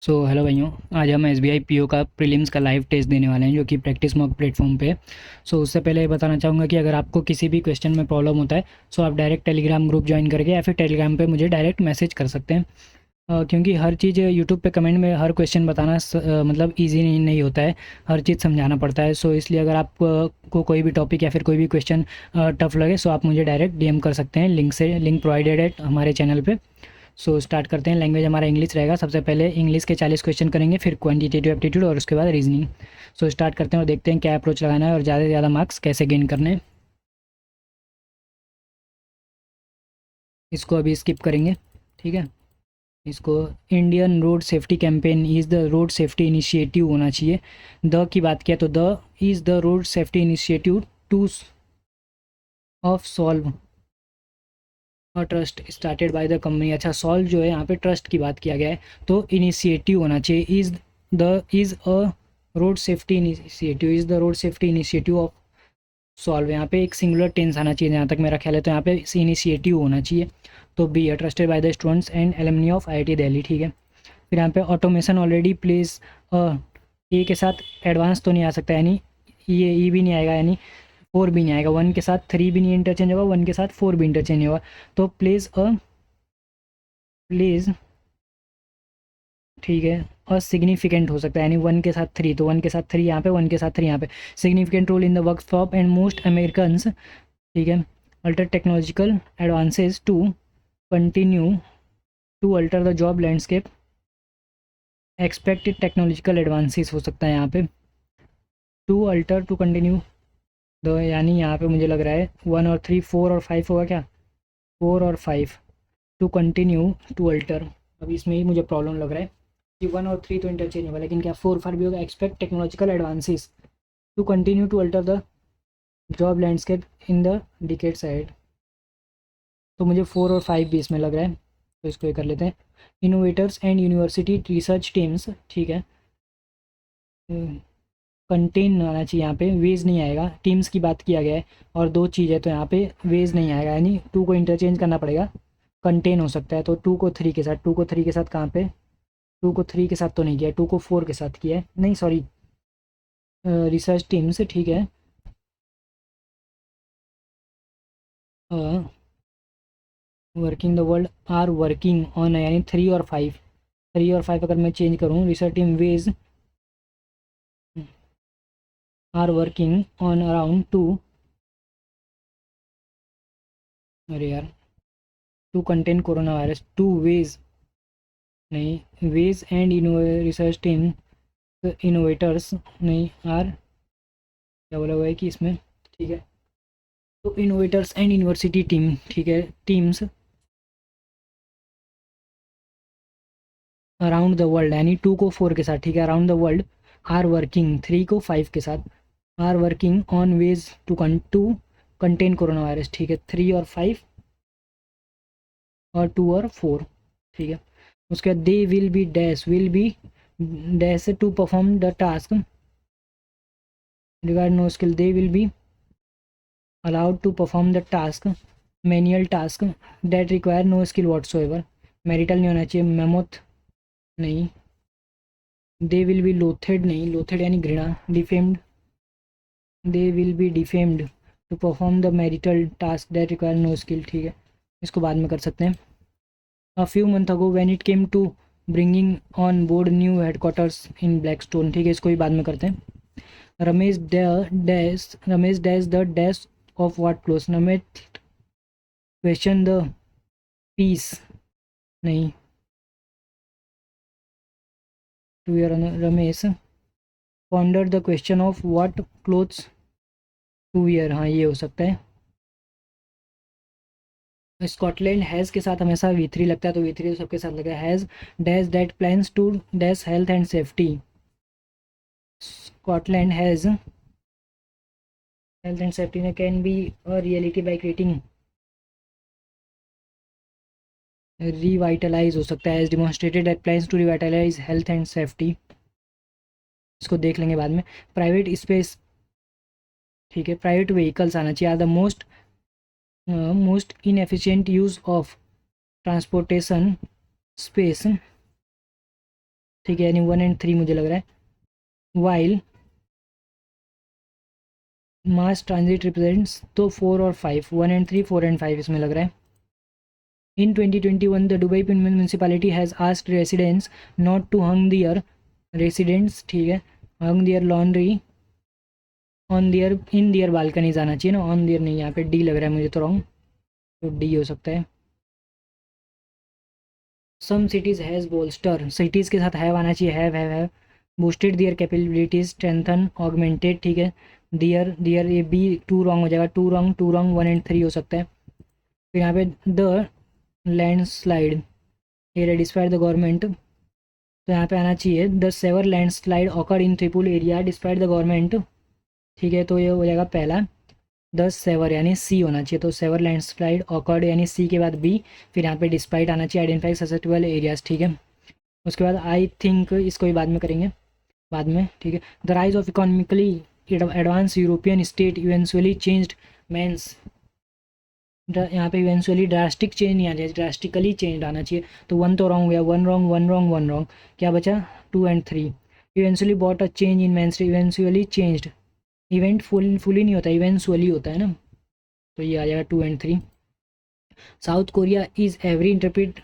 Hello भाइयों। आज हम एसबीआई पीओ का प्रीलिम्स का लाइव टेस्ट देने वाले हैं जो कि प्रैक्टिस मॉक प्लेटफॉर्म पे है। उससे पहले ये बताना चाहूँगा कि अगर आपको किसी भी क्वेश्चन में प्रॉब्लम होता है आप डायरेक्ट टेलीग्राम ग्रुप ज्वाइन करके या फिर टेलीग्राम पे मुझे डायरेक्ट मैसेज कर सकते हैं। क्योंकि हर चीज़ यूट्यूब पे कमेंट में हर क्वेश्चन बताना मतलब ईजी नहीं होता है। हर चीज़ समझाना पड़ता है। इसलिए अगर आप को कोई भी टॉपिक या फिर कोई भी क्वेश्चन टफ लगे आप मुझे डायरेक्ट डीएम कर सकते हैं। लिंक प्रोवाइडेड है हमारे चैनल पे। स्टार्ट करते हैं। लैंग्वेज हमारा इंग्लिश रहेगा। सबसे पहले इंग्लिश के 40 क्वेश्चन करेंगे, फिर क्वांटिटेटिव एप्टीट्यूड और उसके बाद रीजनिंग। स्टार्ट करते हैं और देखते हैं क्या अप्रोच लगाना है और ज़्यादा से ज़्यादा मार्क्स कैसे गेन करने हैं। इसको अभी स्किप करेंगे, ठीक है। इसको Indian road safety campaign is the road safety initiative होना चाहिए। द की बात किया तो the is the road safety initiative two of solve trust started by the company. अच्छा, सॉल्व जो है यहाँ पे ट्रस्ट की बात किया गया है तो इनिशिएटिव होना चाहिए। Is a road safety initiative, is the road safety initiative of solve. यहाँ पे एक सिंगुलर टेंस आना चाहिए जहाँ तक मेरा ख्याल है, तो यहाँ पे इनिशिएटिव होना चाहिए। तो बी है trusted by the students and alumni of IIT Delhi, ठीक है। फिर यहाँ पे ऑटोमेशन ऑलरेडी प्लेस ए के साथ एडवांस तो नहीं आ सकता, यानी ये ई भी नहीं आएगा, यानी फोर भी नहीं आएगा। वन के साथ थ्री भी नहीं इंटरचेंज होगा, वन के साथ फोर भी इंटरचेंज होगा। तो प्लेज, ठीक है, और सिग्निफिकेंट हो सकता है, यानी वन के साथ थ्री, तो वन के साथ थ्री यहाँ पे, वन के साथ थ्री यहाँ पे। Significant role in the workshop and most American, ठीक है। Alter technological advances to continue to alter the job landscape. Expected technological advances हो सकता है यहाँ पे। To alter to continue the, यानी यहाँ पे मुझे लग रहा है वन और थ्री, फोर और फाइव होगा क्या, फोर और five. To continue to alter, अभी इसमें ही मुझे प्रॉब्लम लग रहा है कि वन और थ्री तो इंटरचेंज होगा, लेकिन क्या फोर फाइव भी होगा। Expect technological advances to continue to alter the job landscape in the decades ahead. तो मुझे फोर और फाइव भी इसमें लग रहा है, तो इसको ये कर लेते हैं। Innovators and university research teams, ठीक है। कंटेन आना चाहिए यहाँ पे, वेज नहीं आएगा। टीम्स की बात किया गया है और दो चीज़ है तो यहाँ पे वेज नहीं आएगा, यानी टू को इंटरचेंज करना पड़ेगा। कंटेन हो सकता है, तो टू को थ्री के साथ, टू को थ्री के साथ कहाँ पे, टू को थ्री के साथ तो नहीं किया, टू को फोर के साथ किया है, नहीं सॉरी, रिसर्च टीम्स, ठीक है। Working the world are working on, यानी थ्री और फाइव, थ्री और फाइव अगर मैं चेंज करूँ, research team ways are working on around two, अरे यार, to contain corona virus, two ways, नहीं, ways and research team innovators, नहीं, आर क्या बोला हुआ है कि इसमें, ठीक है। तो इनोवेटर्स एंड यूनिवर्सिटी टीम, ठीक है, टीम्स अराउंड द वर्ल्ड, यानी टू को फोर के साथ, ठीक है, around the world are working, three को फाइव के साथ, are working on ways to contain corona virus, ठीक है। थ्री और फाइव और टू और फोर, ठीक है। उसके बाद they will be dash to perform the task regard no skill, they will be allowed to perform the task, manual task that require no skill whatsoever। Marital नहीं होना चाहिए, मेमोथ नहीं, दे विल बी लोथेड नहीं, loathed यानी घृणा, defamed, they will be defamed to perform the marital task that require no skill, ठीक है। इसको बाद में कर सकते हैं। A few month ago when it came to bringing on board new headquarters in Blackstone, ठीक है, इसको भी बाद में करते हैं। Ramesh dash the dash of what close, Ramesh question the piece, नहीं, two year Ramesh ponder the question of what clothes two year, हाँ ये हो सकता है। स्कॉटलैंड हैज़ के साथ हमेशा वी थ्री लगता है, तो वी थ्री तो सबके साथ लगा है। Has dash that plans to dash health and safety, Scotland has health and safety ने can be a reality by creating, revitalise हो सकता है। As demonstrated that plans to revitalise health and safety, इसको देख लेंगे बाद में। प्राइवेट स्पेस, ठीक है, प्राइवेट व्हीकल्स आना चाहिए। Are the most inefficient use of transportation space, ठीक है, यानी 1 और 3 मुझे लग रहा है। वाइल मास ट्रांजिट रिप्रेजेंट्स तो 4 और 5, 1 और 3, 4 और 5 इसमें लग रहा है। In 2021, the Dubai municipality has asked residents not to hang their residents, ठीक है, hang their laundry on their in their balconies आना चाहिए ना, on their नहीं, यहाँ पे डी लग रहा है मुझे तो रॉन्ग, तो डी हो सकता है। Some cities has bolster, cities के साथ have आना चाहिए, have boosted their capabilities, strengthen, augmented, ठीक है। देयर ये बी टू रॉन्ग हो जाएगा, टू रॉन्ग 1 और 3 हो सकता है। फिर यहाँ पे the landslide area despite the government, तो यहाँ पे आना चाहिए the severe landslide occurred in Tripura area despite the government, ठीक है, तो ये हो जाएगा पहला। 10 सेवर यानी सी होना चाहिए, तो सेवर लैंडस्लाइड ऑकर्ड यानी सी के बाद बी, फिर यहाँ पे डिस्पाइट आना चाहिए, आइडेंटिफाई ससेप्टेबल एरियाज, ठीक है। उसके बाद आई थिंक इसको भी बाद में करेंगे, बाद में, ठीक है। The rise of economically advance European state eventually changed mans, यहाँ पे इवेंचुअली ड्रास्टिक चेंज नहीं आ जाए, ड्रास्टिकली चेंज आना चाहिए, तो 1 तो रॉन्ग हो गया, 1 रॉन्ग, क्या बचा 2 और 3। Eventually bought a change in men's, eventually changed, event fully नहीं होता, इवेंचुअली होता है ना, तो ये आ जाएगा 2 और 3। South Korea is every interpret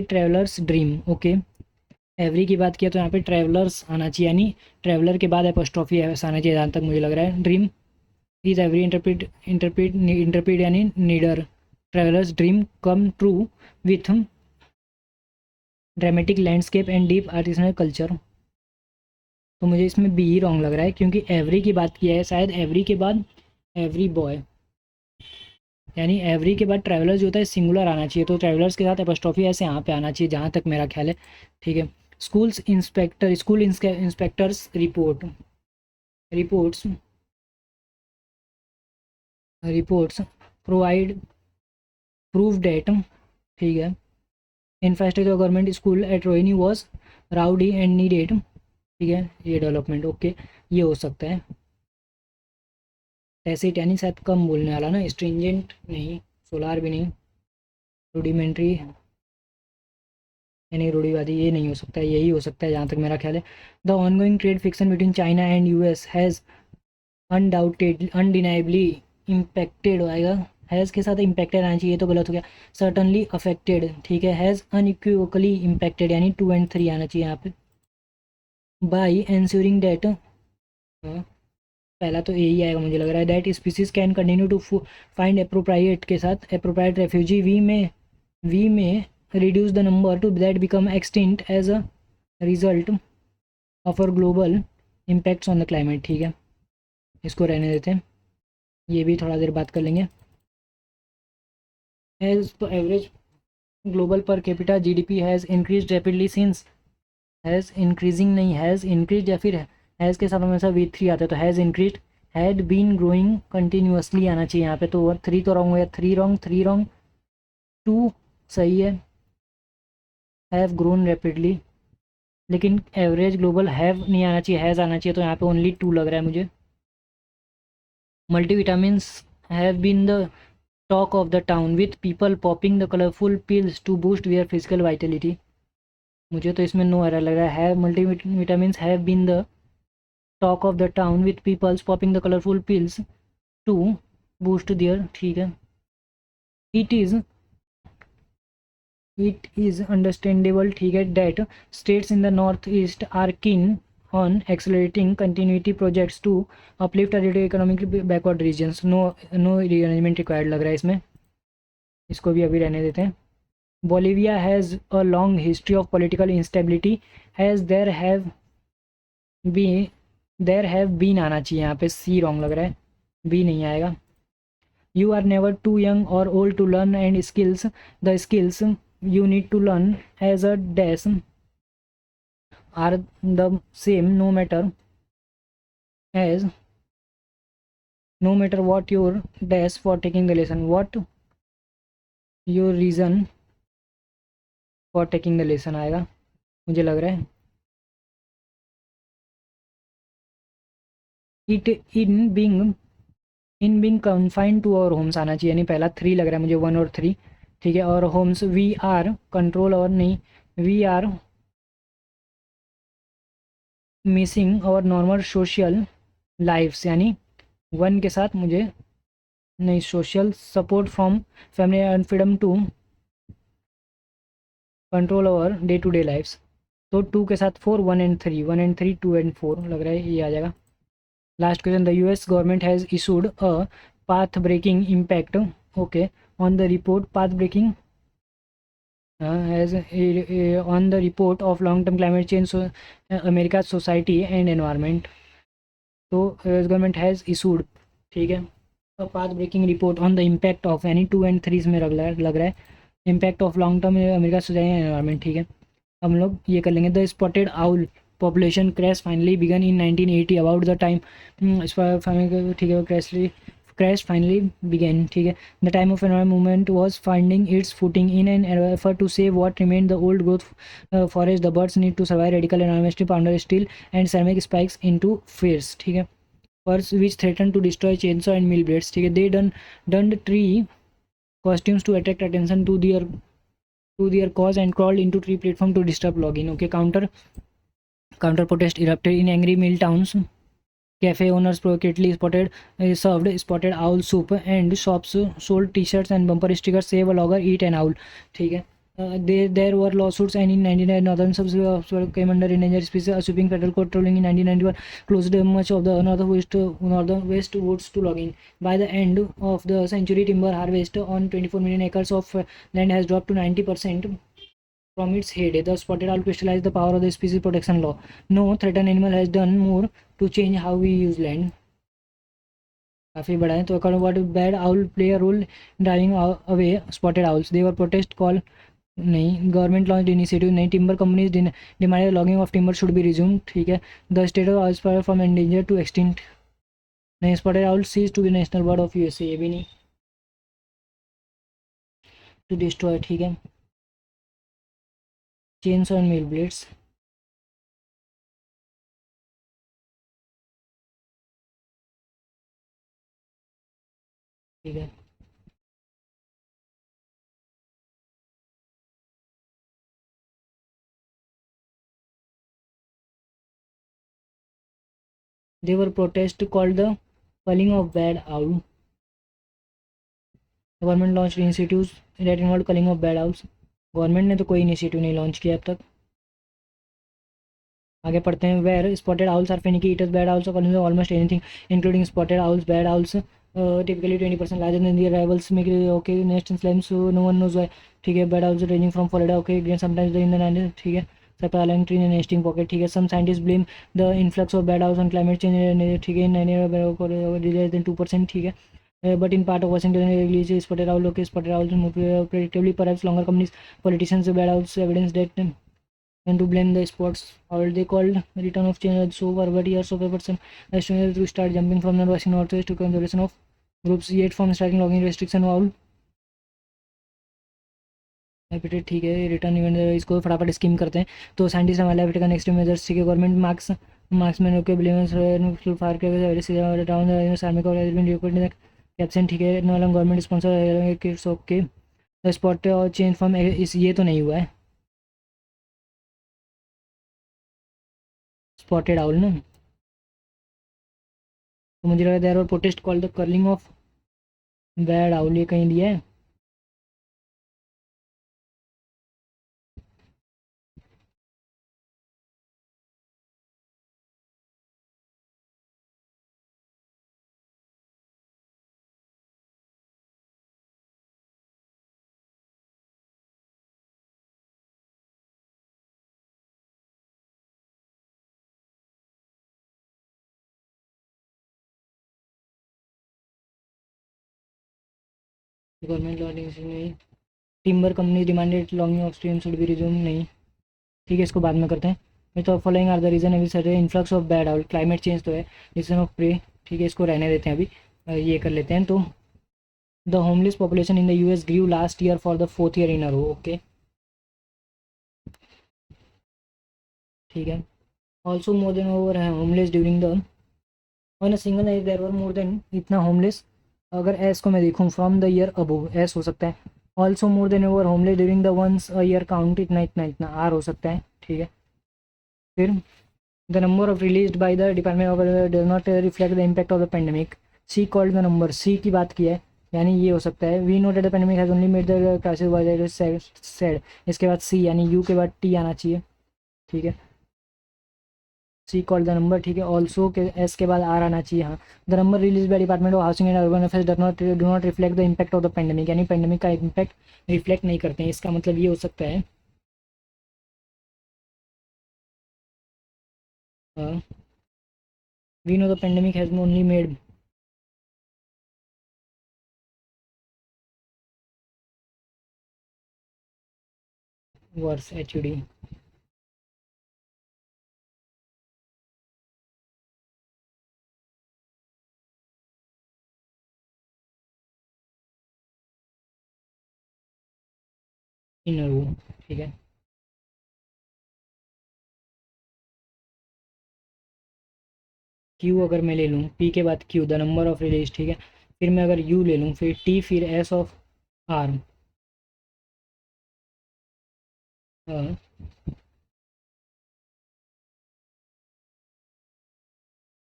travellers dream, okay. Every की बात किया तो यहाँ पे ट्रेवलर्स आना चाहिए, यानी ट्रेवलर के बाद एपोस्ट्रॉफी ऐसा आना चाहिए, जहाँ तक मुझे लग रहा है। ड्रीम इज एवरी इंटरप्रिट यानी नीडर, travellers dream come true with dramatic landscape and deep artisanal culture, तो मुझे इसमें बी ही रॉन्ग लग रहा है, क्योंकि एवरी की बात किया है, शायद एवरी के बाद एवरी बॉय, यानी एवरी के बाद ट्रैवलर्स जो होता है सिंगुलर आना चाहिए, तो ट्रैवलर्स के साथ एपोस्ट्रॉफी ऐसे यहाँ पे आना चाहिए, जहाँ तक मेरा ख्याल है, ठीक है। School inspectors reports provide prove that, ठीक है। Infrastructure government school eight Rohini was rowdy and needed, ठीक है, ये डेवलपमेंट, ओके, ये हो सकता है। टैसिट यानी शायद कम बोलने वाला ना, स्ट्रिंजेंट नहीं, सोलार भी नहीं, रूडिमेंट्री यानी रूढ़िवादी, ये नहीं हो सकता, यही हो सकता है जहाँ तक मेरा ख्याल है। The ongoing trade friction between China and US has undeniably impacted आएगा, हैज़ के साथ इम्पैक्टेड आना चाहिए, तो गलत हो गया। सर्टनली अफेक्टेड, ठीक है, हैज़ अनइक्विवोकली इम्पैक्टेड यानी 2 और 3 आना चाहिए यहाँ पे। बाई एंश्योरिंग डेट, पहला तो यही आएगा मुझे लग रहा है, that species can continue to find appropriate के साथ अप्रोप्रिएट रेफ्यूजी, वी में reduce the number to that become extinct as a result of our global impacts on the climate, ठीक है, इसको रहने देते हैं, ये भी थोड़ा देर बात कर लेंगे। एज तो average global per capita GDP has increase rapidly since, has increasing नहीं, हैज़ इंक्रीज, या फिर हैज़ के साथ हमेशा V3 आता है, तो has increase, had been growing continuously आना चाहिए यहाँ पे, तो 3 तो रॉन्ग हो गया, 3 रॉन्ग 2 सही है। हैव ग्रोन रैपिडली, लेकिन एवरेज ग्लोबल हैव नहीं आना चाहिए, हैज़ आना चाहिए, तो यहाँ पे ओनली 2 लग रहा है मुझे। Multivitamins have been the talk of the town with people popping the colourful pills to boost their physical vitality, मुझे तो इसमें नो एरर लग रहा है। Multivitamins have been the talk of the town with peoples popping the colourful pills to boost their, ठीक है। It is understandable, ठीक है, that states in the North East are keen on accelerating continuity projects to uplift economic backward regions, no rearrangement required लग रहा है इसमें, इसको भी अभी रहने देते हैं। Bolivia has a long history of political instability, has there have been आना चाहिए यहाँ पे, सी रॉन्ग लग रहा है, बी नहीं आएगा। You are never too young और old too learn and skills, the skills you need to learn as a dash are the same no matter what your dash for taking the lesson, what your reason for taking the lesson आएगा मुझे लग रहा है। it in being confined to our homes आना चाहिए, यानी पहला 3 लग रहा है मुझे, 1 और 3, ठीक है। और होम्स वी आर कंट्रोल और नहीं, we are missing our normal social lives, यानी वन के साथ मुझे नहीं, social support from family and freedom to control over day to day lives. तो टू के साथ four, one and three, one and three, two and four लग रहा है ये आ जाएगा। Last question, the US government has issued a path breaking impact, okay, on the report path breaking as on the report of long-term climate change, America's society and environment. तो US government has issued, ठीक है, a path breaking report on the impact of यानी two and three में लग रहा है impact of long term America society and environment, ठीक है। हम लोग ये कर लेंगे, the spotted owl population crash finally began in 1980 about the time, ठीक है, crash finally began, ठीक है। The time of environment movement was finding its footing in an effort to save what remained the old growth forest. The birds need to survive radical environmental pounder steel and ceramic spikes into fierce, ठीक है, birds which threaten to destroy chainsaw and mill blades, ठीक है। They donned tree costumes to attract attention to their cause and crawled into tree platform to disturb logging, okay। Counter protest erupted in angry mill towns. Cafe owners provocatively served spotted owl soup, and shops sold T-shirts and bumper stickers, "Save a logger, eat an owl." ठीक है। There were lawsuits, and in 1999 northern subs came under endangered species. A sweeping federal court ruling in 1991 closed much of the northwest woods to logging. By the end of the century, timber harvest on 24 million acres of land has dropped to 90% from its heyday. The spotted owl crystallized the power of the species protection law. No threatened animal has done more to change how we use land. काफ़ी बड़ा है। तो according what bad owl play a role driving away spotted owls, their protest call, नहीं, government launch initiative, नहीं, timber companies demanded logging off timber should be resume, ठीक है। The state of owls from endanger to extinct, नहीं, spotted owl cease to be national bird of USA, ये भी नहीं, to destroy, ठीक है। Chains and mill blades, ठीक है। Their protest called the calling of bad owl, government launch initiatives that involve culling of bad owls, government ने तो कोई इनिशिएटिव नहीं लॉन्च किया अब तक। आगे पढ़ते हैं, where spotted owls are finicky eaters, bad owls are almost anything including spotted owls, bad owls typically 20% larger than their rivals, make it okay, nest in slime, so no one knows why, ठीक है। Bird also ranging from Florida, okay, again sometimes in the 90s, ठीक है। Supplying tree and nesting pocket, ठीक है। Some scientists blame the influx of bird owls on climate change, ठीक है, 90 than 2%, ठीक है। But in part of Washington release spotted owl, okay, spotted owls move predictably, perhaps longer companies, politicians, bird owls evidence that and to blame the sports owl. They called return of change so forward years of efforts and estimated to start jumping from the western northwest to conservation of groups yet from striking logging restriction owl habitat, ठीक है। Return event, इसको फटाफट scheme करते हैं। तो scientist हमारे habitat का next measures, ठीक है। गवर्नमेंट मार्क्स में के ब्लेम फार के डाउन आर्मी का कैप्शन, ठीक है। No long government sponsor kids, okay. Spot और चेंज फॉर्म इस ये तो नहीं हुआ है स्पॉटेड आउल ना, तो मुझे लगा देयर और protest call the curling of bad owl, ये कहीं दिया है। गवर्नमेंट लॉन्च नहीं, timber company demanded longing of stream should be resume, नहीं, ठीक है। इसको बाद में करते हैं। मैं तो फॉलोइंग आर द रीजन अभी sir influx of bad owl, climate change तो है, डिसीजन ऑफ प्रे, ठीक है, इसको रहने देते हैं अभी, ये कर लेते हैं। तो the homeless population in the US grew last year for the fourth year in a row, okay, ठीक है। ऑल्सो मोर देन ओवर है homeless during the on a single age there were more than, इतना homeless, अगर S को मैं देखूँ from the year above S हो सकता है। Also more than over homeless during the once a year count, इतना इतना इतना आर हो सकता है, ठीक है। फिर the number of released by the department of does not reflect the impact of the pandemic. C called the number, C की बात की है, यानी ये हो सकता है। We know that the pandemic has only made the crisis was said, इसके बाद सी यानी यू के बाद टी आना चाहिए, ठीक है। सी कॉल द नंबर, ठीक है। ऑल्सो के एस के बाद आर आना चाहिए, हाँ। The number release by department of housing and urban affairs do not reflect the impact of the pandemic, यानी पेंडेमिक का इम्पैक्ट रिफ्लेक्ट नहीं करते हैं। इसका मतलब ये हो सकता है we know the pandemic has only made worse, H D. Inner वो, ठीक है। क्यू अगर मैं ले लूँ, पी के बाद Q the number of release, ठीक है। फिर मैं अगर यू ले लूँ, फिर टी, फिर एस ऑफ आर,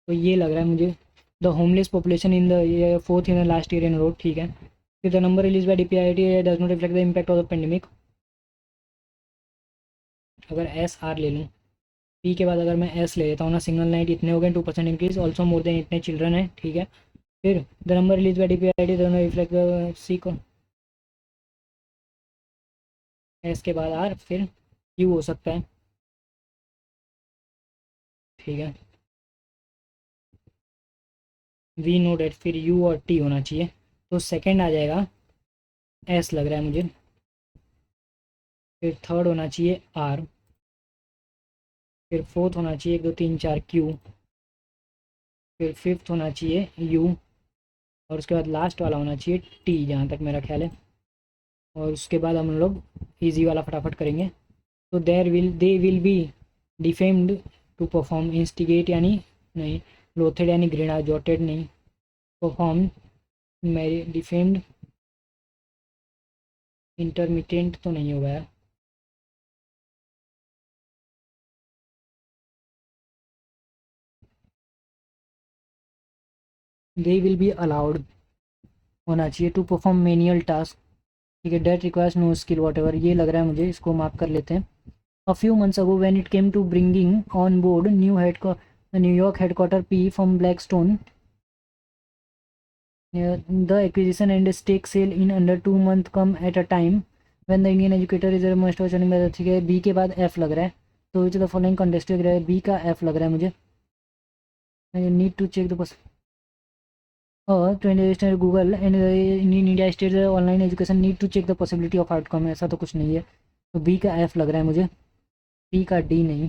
तो ये लग रहा है मुझे the homeless population in the fourth in last year in road, ठीक है। फिर the number release by DPIIT does not reflect the impact of the pandemic. अगर एस आर ले लूँ, पी के बाद अगर मैं एस ले लेता हूँ ना, सिंगल नाइट इतने हो गए, 2% इंक्रीज, ऑल्सो मोर देन इतने चिल्ड्रन है, ठीक है। फिर the number release by DPIIT does not reflect the C को, एस के बाद आर, फिर यू हो सकता है, ठीक है। वी नो डेट, फिर यू और टी होना चाहिए, तो सेकेंड आ जाएगा एस लग रहा है मुझे। फिर थर्ड होना चाहिए आर, फिर फोर्थ होना चाहिए 1 2 3 4 क्यू, फिर फिफ्थ होना चाहिए यू, और उसके बाद लास्ट वाला होना चाहिए टी, जहाँ तक मेरा ख्याल है। और उसके बाद हम लोग इजी वाला फटाफट करेंगे। तो they will be defamed to perform, instigate यानी नहीं, लोथेड यानी घृणा, जॉटेड नहीं, परफॉर्म मेरी, डिफेम्ड इंटरमिटेंट तो नहीं होगा यार। दे विल बी अलाउड होना चाहिए टू परफॉर्म मेनियल टास्क, ठीक है। That requires no skill whatever, ये लग रहा है मुझे, इसको मार्क कर लेते हैं। A few months ago, when it came to bringing on board the New York headquarter P from Blackstone, the acquisition and stake sale in under 2 months come at a time when the Indian educator is a must watch anime, ठीक है। B के बाद F लग रहा है, तो which the following contest लग रहा है, B का F लग रहा है मुझे। Need to check the bus, और to understand Google and in India state the online education need to check the possibility of outcome, ऐसा तो कुछ नहीं है, तो B का F लग रहा है मुझे, C का D नहीं।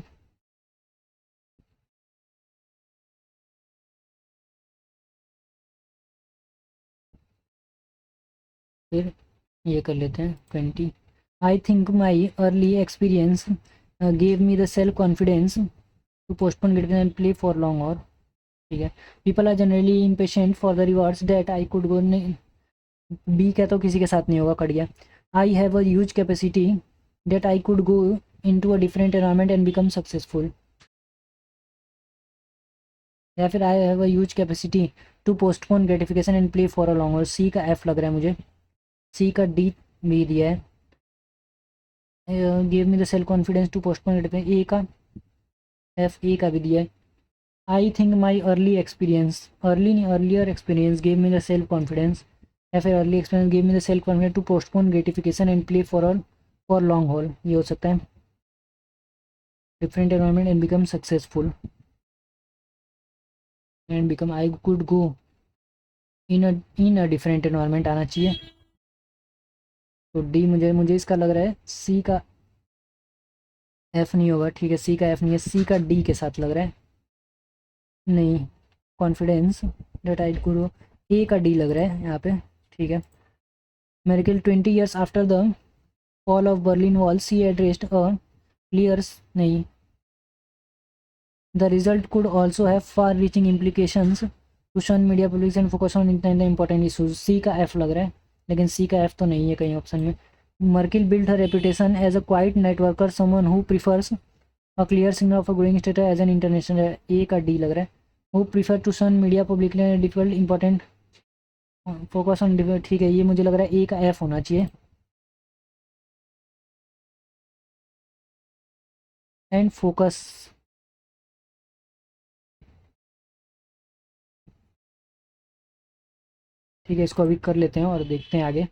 फिर ये कर लेते हैं 20। I think my early experience gave me the self confidence to postpone get and play for long, और ठीक है। People are generally impatient for the rewards that I could go, बी का तो किसी के साथ नहीं होगा, कट गया। I have a huge capacity that I could go into a different environment and become successful, या फिर I have a huge capacity to postpone gratification and play for a long, और सी का F लग रहा है मुझे। सी का D भी दिया है, give me the self confidence to postpone, A का एफ, ए का भी दिया है। I think my early experience, early नहीं earlier experience give me the self confidence, या फिर early experience give me the self confidence to postpone gratification and play for long haul, ये हो सकता है। Different environment and become successful, and become I could go in a different environment आना चाहिए, तो D मुझे मुझे इसका लग रहा है। सी का एफ नहीं होगा, ठीक है। सी का एफ नहीं है, सी का डी के साथ लग रहा है, नहीं, कॉन्फिडेंस डेट आई गुरु, ए का डी लग रहा है यहाँ पे, ठीक है। Merkel 20 years after the fall of Berlin wall she addressed a clears, नहीं, the result could also have far reaching implications to shun media public and focus on important issues, C का F लग रहा है, लेकिन सी का F तो नहीं है कहीं ऑप्शन में। Merkel build her reputation as a quiet networker, someone who prefers a clear signal of a growing state as an international, A का डी लग रहा है। वो prefer to shun media publicly difficult important focus on, ठीक है, ये मुझे लग रहा है ए का एफ होना चाहिए। एंड फोकस, ठीक है, इसको अभी कर लेते हैं और देखते हैं आगे।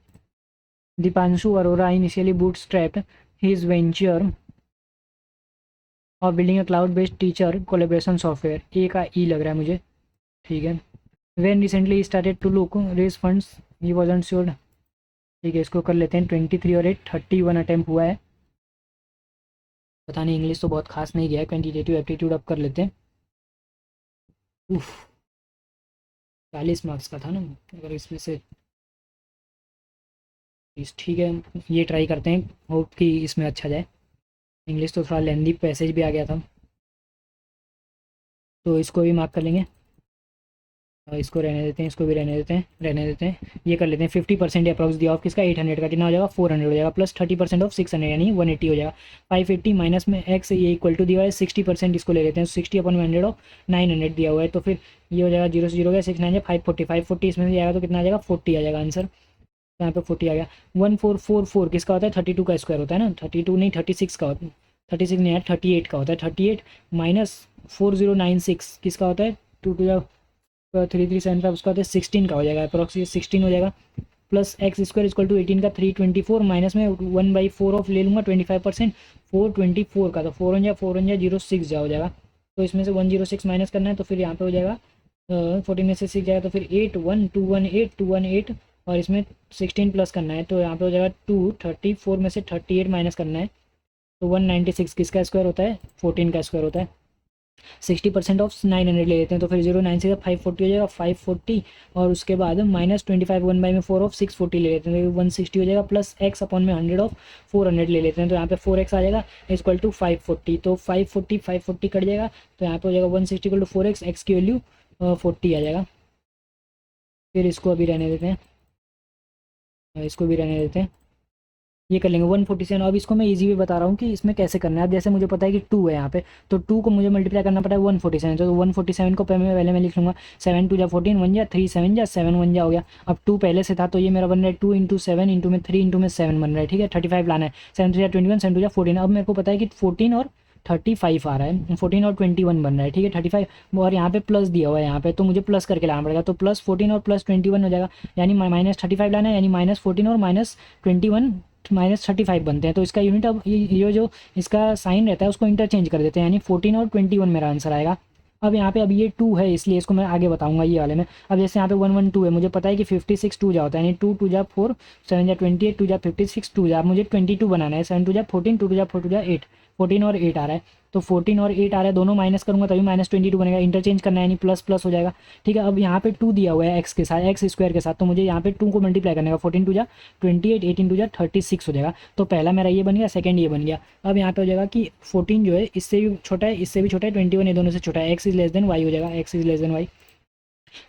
Dipanshu Arora initially bootstrapped his venture और building a cloud based teacher collaboration software, A का ई लग रहा है मुझे, ठीक है। When recently started to look raise funds he wasn't sure, ठीक है, इसको कर लेते हैं। 23 और 8 31 अटैम्प्ट हुआ है। पता नहीं, इंग्लिश तो बहुत खास नहीं गया है। क्वान्टिटेटिव एप्टीट्यूड अब कर लेते हैं। उफ, 40 मार्क्स का था ना, अगर इसमें से ठीक है, ये ट्राई करते हैं, होप कि इसमें अच्छा जाए। इंग्लिश तो थोड़ा लेंदी पैसेज भी आ गया था, तो इसको भी मार्क कर लेंगे और इसको रहने देते हैं, इसको भी रहने देते हैं। ये कर लेते हैं 50% अप्रॉक्स दिया ऑफ किसका, 800 का, कितना हो जाएगा 400 हो जाएगा, प्लस 30% ऑफ 600 यानी 180 हो जाएगा। 580 माइनस में एक्स ये इक्वल टू दिया है 60%, इसको ले लेते हैं 60/100 ऑफ 900 दिया हुआ है, तो फिर ये हो जाएगा 0 से 0 हो गया 6 9 540, 540 इसमें से जाएगा तो कितना आ जाएगा 40 आ जाएगा आंसर। तो यहाँ पे 40 आ गया। 1444 किसका होता है, 32 का स्क्वायर होता है ना, 32 नहीं 36 का होता है, 36 नहीं यार 38 का होता है। 38 माइनस 4096 किसका होता है, 2 to 3375 उसका होता है 16 का हो जाएगा, अप्रॉक्स ये 16 हो जाएगा। Plus X square equal to 18 का 324 माइनस में 1/4 ऑफ ले लूँगा 25%, 424 का, तो 4 जा हो जाएगा। तो इसमें से 106 माइनस करना है, तो फिर यहाँ पे हो जाएगा 14 में से 6 जाएगा तो फिर 81218 और इसमें 16 प्लस करना है, तो यहाँ पे हो जाएगा 234 में से 38 माइनस करना है, तो 196 किसका स्क्वायर होता है, 14 का स्क्वायर होता है। 60% ऑफ 900 ले लेते हैं, तो फिर 0 9 से 540 हो जाएगा 540, और उसके बाद माइनस 25 1/4 ऑफ 640 ले लेते हैं, तो 160 हो जाएगा, प्लस एक्स अपॉन में 100 ऑफ 400 ले लेते हैं, तो यहाँ पे 4x आ जाएगा इक्वल टू 540, तो 540 कट जाएगा, तो यहाँ पे हो जाएगा 160 इक्वल टू 4x, एक्स की वैल्यू 40 आ जाएगा। फिर इसको अभी रहने देते हैं, इसको भी रहने देते हैं, ये कर लेंगे 147। अब इसको मैं इजी भी बता रहा हूँ कि इसमें कैसे करना है। अब जैसे मुझे पता है कि 2 है यहाँ पे, तो 2 को मुझे मल्टीप्लाई करना पड़ा है 147, तो 147 को पहले मैं लिख लूँगा 7 2 जा 14 1 जा 3 7 जा 7 1 जा हो गया। अब 2 पहले से था, तो ये मेरा बन रहा है 2 इंटू 7 इंटू में 3 इंटू में 7 बन रहा है, ठीक है। 35 लाना है, 7 2 जा 21 7 2 जा 14। अब मेरे को पता है कि 14 और 35 आ रहा है, 14 और 21 बन रहा है, ठीक है। 35 और यहाँ पे प्लस दिया हुआ है यहाँ पे, तो मुझे प्लस करके लाना पड़ेगा, तो प्लस 14 और प्लस 21 हो जाएगा, यानी -35 लाना है, यानी -14 और -21 -35 बनते हैं। तो इसका यूनिट, अब ये जो इसका साइन रहता है उसको इंटरचेंज कर देते हैं, यानी 14 और 21 मेरा आंसर आएगा। अब यहाँ पे अब ये 2 है, इसलिए इसको मैं आगे बताऊंगा ये वाले में। अब जैसे यहाँ पे 112 है, मुझे पता है कि 56 2 जा होता है, यानी 2 2 जा 4 7 जा 28 2 जा 56 2 जा, मुझे 22 बनाना है, 7 2 जा 14 2 2 जा 4 2 जा 8, 14 और 8 आ रहा है, तो 14 और 8 आ रहा है, दोनों माइनस करूंगा तभी -22 बनेगा, इंटरचेंज करना है यानी प्लस प्लस हो जाएगा, ठीक है। अब यहाँ पे 2 दिया हुआ है एक्स के साथ, एक्स स्क्वायर के साथ, तो मुझे यहाँ पे 2 को मल्टीप्लाई करने का, 14 2 जा 28 18 2 जा 36 हो जाएगा। तो पहला मेरा ये बन गया, सेकंड ये बन गया। अब यहाँ पे हो जाएगा कि 14 जो है इससे भी छोटा है, इससे भी छोटा है, 21 ये दोनों से छोटा है, X is less than Y हो जाएगा, X is less than Y.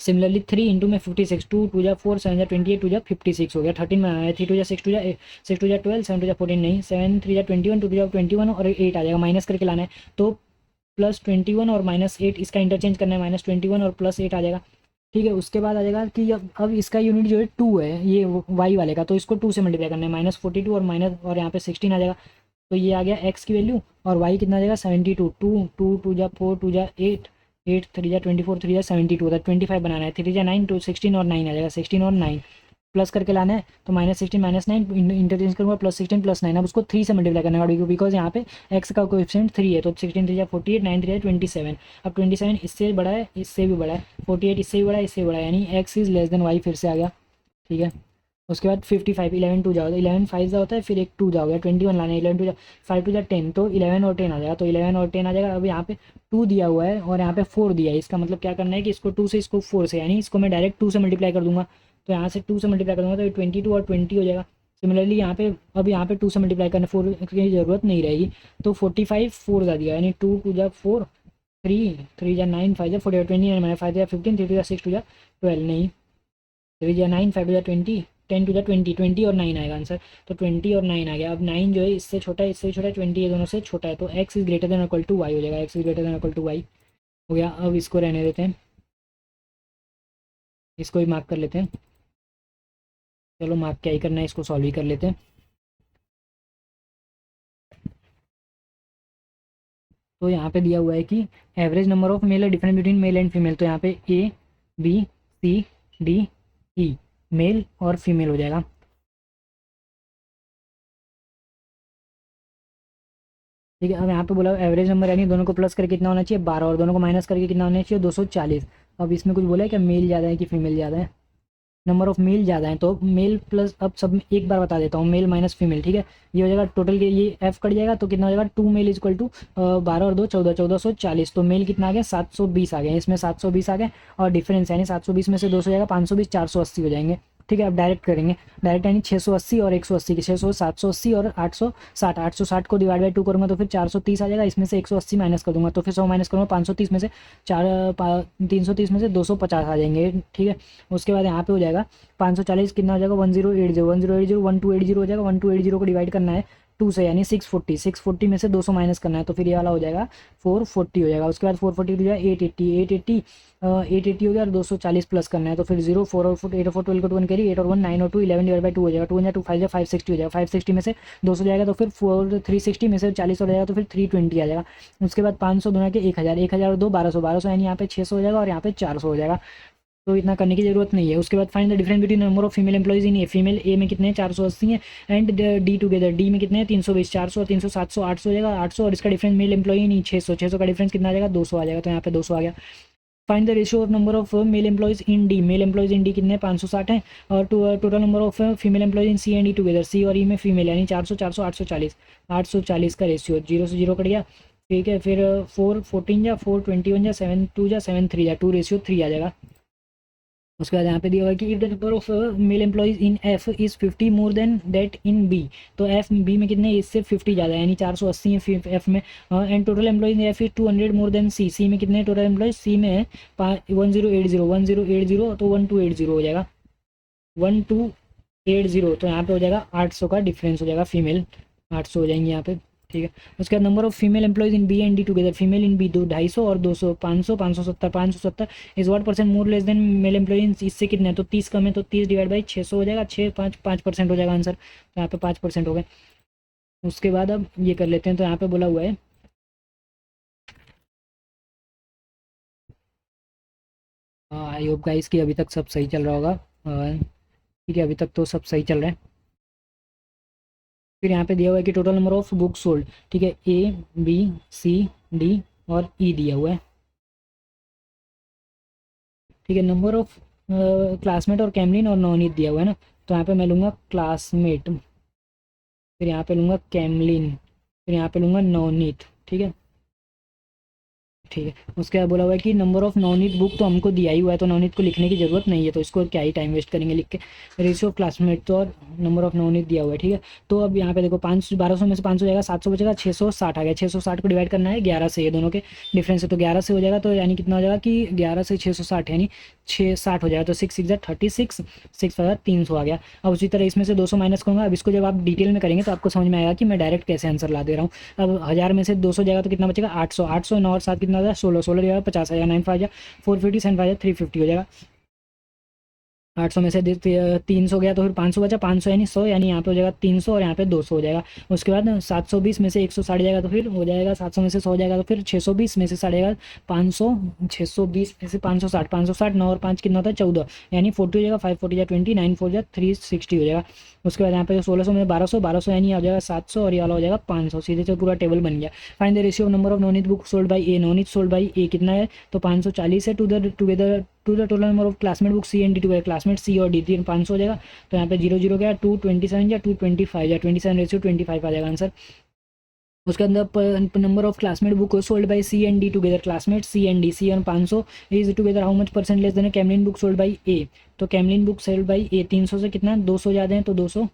Similarly 3 into में 56, 2 2 जा 4 7 जा 28 2 जा 56 हो गया। 13 में आया है, 3 2 जा 6 2 जा 6 2 जा 12 7 2 जा 14 नहीं, 7 3 जा 21 2 2 जा 21 और 8 आ जाएगा, माइनस करके लाना है, तो +21 और -8 इसका इंटरचेंज करना है, -21 और +8 आ जाएगा, ठीक है। उसके बाद आ जाएगा कि अब इसका यूनिट जो है 2 है, ये वाई वाले का, तो इसको 2 से मल्टीप्लाई करना है, -42 और माइनस और यहाँ पे 16 आ जाएगा, तो ये आ गया एक्स की वैल्यू, और वाई कितना आ जाएगा 72, 2 2 2 जा 4 2 जा 8 8 3 जा 24 3 जा 72 होता है, 25 बनाना है, 3 जा 9 2 16 और 9 आ जाएगा, 16 और 9 प्लस करके लाना है, तो -16 -9 इंटरचेंज करूँगा, +16 +9, अब उसको 3 से मल्टीप्लाई करना है, बिकॉज यहाँ पे एक्स का कोएफिशिएंट 3 है, तो 16 3 जा 48 9 3 जा 27। अब 27 इससे बड़ा है, इससे भी बड़ा है, 48 इससे भी बड़ा है, इससे भी बड़ा है, यानी X is less than Y फिर से आ गया, ठीक है। उसके बाद 55 11 2 जाओ, 11 5 जा होता है, फिर एक 2 जा हो गया, 21 लाना है, 11 2 जा 5 2 जा 10, तो 11 और 10 आ जाएगा, तो 11 और 10 आ जाएगा। अब यहाँ पे 2 दिया हुआ है और यहाँ पे 4 दिया है, इसका मतलब क्या करना है कि इसको 2 से इसको 4 से, यानी इसको मैं डायरेक्ट 2 से मल्टीप्लाई कर दूंगा, तो यहाँ से 2 से मल्टीप्लाई कर दूंगा तो 22 और 20 हो जाएगा। सिमिलरली यहाँ पे अब यहाँ पे 2 से मल्टीप्लाई करने 4 की ज़रूरत नहीं रहेगी, तो 45 4 जा दिया, यानी 2 2 जा 4 3 3 जा 9 5 जा 40 20 मैंने 5 जा 15 3 2 जा 6 2 जा 12 नहीं, 3 जा 9 5 2 जा 20 10 टू द 20, 20 और 9 आएगा आंसर। तो 20 और 9 आ गया। अब 9 जो है इससे छोटा है, इससे छोटा है, 20 ये दोनों से छोटा है, तो X is greater than equal to Y हो जाएगा। X is greater than equal to Y हो गया। अब इसको रहने देते हैं, इसको ही मार्क कर लेते हैं। चलो मार्क क्या ही करना है, इसको सॉल्व ही कर लेते हैं। तो यहाँ पे दिया हुआ है कि एवरेज नंबर ऑफ मेल है difference between male and female. तो यहाँ पे A B C D E male और फीमेल हो जाएगा। ठीक है। अब यहाँ पे बोला एवरेज नंबर यानी दोनों को प्लस करके कितना होना चाहिए 12 और दोनों को माइनस करके कितना होना चाहिए 240। अब इसमें कुछ बोला है कि मेल ज़्यादा है कि फीमेल ज़्यादा है। नंबर ऑफ मेल ज़्यादा है तो मेल प्लस, अब सब एक बार बता देता हूँ, मेल माइनस फीमेल। ठीक है, ये हो जाएगा टोटल के, ये एफ कट जाएगा तो कितना हो जाएगा 2 मेल इक्वल टू 12 और 2 14, 1440। तो मेल कितना आ गया 720 आ गया, इसमें 720 आ गए और डिफरेंस यानी 720 में से 200 जाएगा 520, 480 हो जाएंगे। ठीक है, अब डायरेक्ट करेंगे, डायरेक्ट यानी 680 और 180 की 600, 780 और 860, 860 को डिवाइड बाई 2 करूँगा तो फिर 430 आ जाएगा। इसमें से 180 माइनस कर दूंगा तो फिर 100 माइनस करूँगा, 530 में से 330 में से 250 आ जाएंगे। ठीक है, उसके बाद यहाँ पे हो जाएगा 540 कितना हो जाएगा 1080, 1080 1280 हो जाएगा। 1280 को डिवाइड करना है 2 से यानी 640, 640 में से 200 माइनस करना है तो फिर ये वाला हो जाएगा 440 हो जाएगा। उसके बाद 440 हो जाएगा 880, 880 हो गया और 240 प्लस करना है तो फिर 0 4 और 4 8 और 4 12 को 1 कैरी, 8 और 1 9 और 2 11 डिवाइड बाई 2 हो जाएगा। 2 या 2 5 या 560 हो जाएगा। 560 में से 200 जाएगा तो फिर 360 में से 40 हो जाएगा तो फिर 320 आ जाएगा। उसके बाद 500 दोनों के 1000, 1000 और 2 1200, 1200 यानी यहाँ पे 600 हो जाएगा और यहाँ पे 400 हो जाएगा। तो इतना करने की जरूरत नहीं है। उसके बाद find the difference between number of female employees in A. Female A में कितने हैं 480 है एंड डी टुगेदर, डी में कितने हैं 320, 400 और 300 700, 800 हो जाएगा 800 और इसका डिफरेंस मेल एम्प्लॉई नहीं 600, 600 का डिफरेंस कितना आ जाएगा 200 आ जाएगा। तो यहाँ पे 200 आ गया। Find the ratio of number of male employees in D. Male employees in D कितने 560 है और total number of female employees in C and D together. C और ई में फीमेल यानी 400, 400 840, 840 का रेशियो 0 से 0 कट गया। ठीक है, फिर 4 14 जा 4 21 जा 7 2 जा 7 3 जा 2:3 आ जाएगा। उसके बाद यहाँ पे दिया हुआ है कि if the number of male employees in F is 50 more than that in B. तो एफ बी में कितने इससे 50 ज़्यादा है यानी 480 है एफ में। And total employees in F is 200 more than C. C में कितने टोटल एम्प्लॉइज सी में है 1080, 1080 तो 1280 हो जाएगा 1280। तो यहाँ पे हो जाएगा 800 का डिफरेंस हो जाएगा, फीमेल 800 हो जाएंगे यहाँ पे। ठीक है, उसके बाद number of female employees in B and D together. Female in B 250 और 200, 500, 570, 570 is what percent more less than male employees. इससे कितने हैं तो 30 कम है तो 30 डिवाइड बाई 600 हो जाएगा। 6 5 5% हो जाएगा आंसर। तो यहाँ पे 5% हो गए। उसके बाद अब ये कर लेते हैं। तो यहाँ पे बोला हुआ है आई होप गाइस कि अभी तक सब सही चल रहा होगा। ठीक है, अभी तक तो सब सही चल रहा है। फिर यहाँ पे दिया हुआ है कि total number of book sold. ठीक है, ए बी सी डी और ई दिया हुआ है। ठीक है, नंबर ऑफ क्लासमेट और कैमलिन और नवनीत दिया हुआ है ना। तो यहाँ पे मैं लूँगा क्लासमेट, फिर यहाँ पे लूँगा कैमलिन, फिर यहाँ पे लूँगा नवनीत। ठीक है, ठीक है। उसके बाद बोला हुआ है कि नंबर ऑफ नवनीत बुक तो हमको दिया ही हुआ है तो नवनीत को लिखने की जरूरत नहीं है तो इसको क्या ही टाइम वेस्ट करेंगे लिख के। रेशियो ऑफ क्लासमेट तो और नंबर ऑफ नवनीत दिया हुआ है। ठीक है, तो अब यहाँ पे देखो 1200 में से 500 जाएगा 700 बचेगा 660 आ गया। 660 को डिवाइड करना है 11 से, ये दोनों के डिफरेंस है तो 11 से हो जाएगा। तो यानी कितना हो जाएगा कि 11 से 660 यानी 660 हो जाएगा। तो 6 6 36, 6 300 आ गया। अब उसी तरह इसमें से 200 माइनस करूँगा। अब इसको जब आप डिटेल में करेंगे तो आपको समझ में आएगा कि मैं डायरेक्ट कैसे आंसर ला दे रहा हूँ। अब 1000 में से 200 जाएगा तो कितना बचेगा 800, 800 9 और 7 कितना हो जाएगा 16, 16 जाएगा 50 आ जाएगा, 9 5 जाएगा 450, 7 5 जाएगा 350 हो जाएगा। 800 में से 300 गया तो फिर 500 बचा, 500 यानी 100 यानी यहाँ पे हो जाएगा 300 और यहाँ पे 200 हो जाएगा। उसके बाद 720 में से 160 जाएगा तो फिर हो जाएगा 700 में से 100 जाएगा तो फिर 620 में से 60 जाएगा 500, 620 में से 560, 560 9 और 5 कितना होता है 14 यानी 40 हो जाएगा। 540 या 20, 9 4 जा 360 हो जाएगा। उसके बाद यहाँ पे 1600 में 1200, 1200 यानी आ जाएगा 700 और ये वाला हो जाएगा 500। सीधे से पूरा टेबल बन गया। Find the ratio of number of Navneet book sold by A. Navneet sold by A कितना है तो 540 है to the total number of Classmate book C and D to Classmate C और डी 500 हो जाएगा। तो यहाँ पे 0 0 गया 227 या 225 या 27 रेशियो 25 आ जाएगा आंसर। उसके अंदर number of Classmate book sold by C and D together. Classmate C and D, C और 500 is together how much percent less than Camlin book sold by A. तो Camlin book sold by A 300 से कितना 200 ज़्यादा है तो 200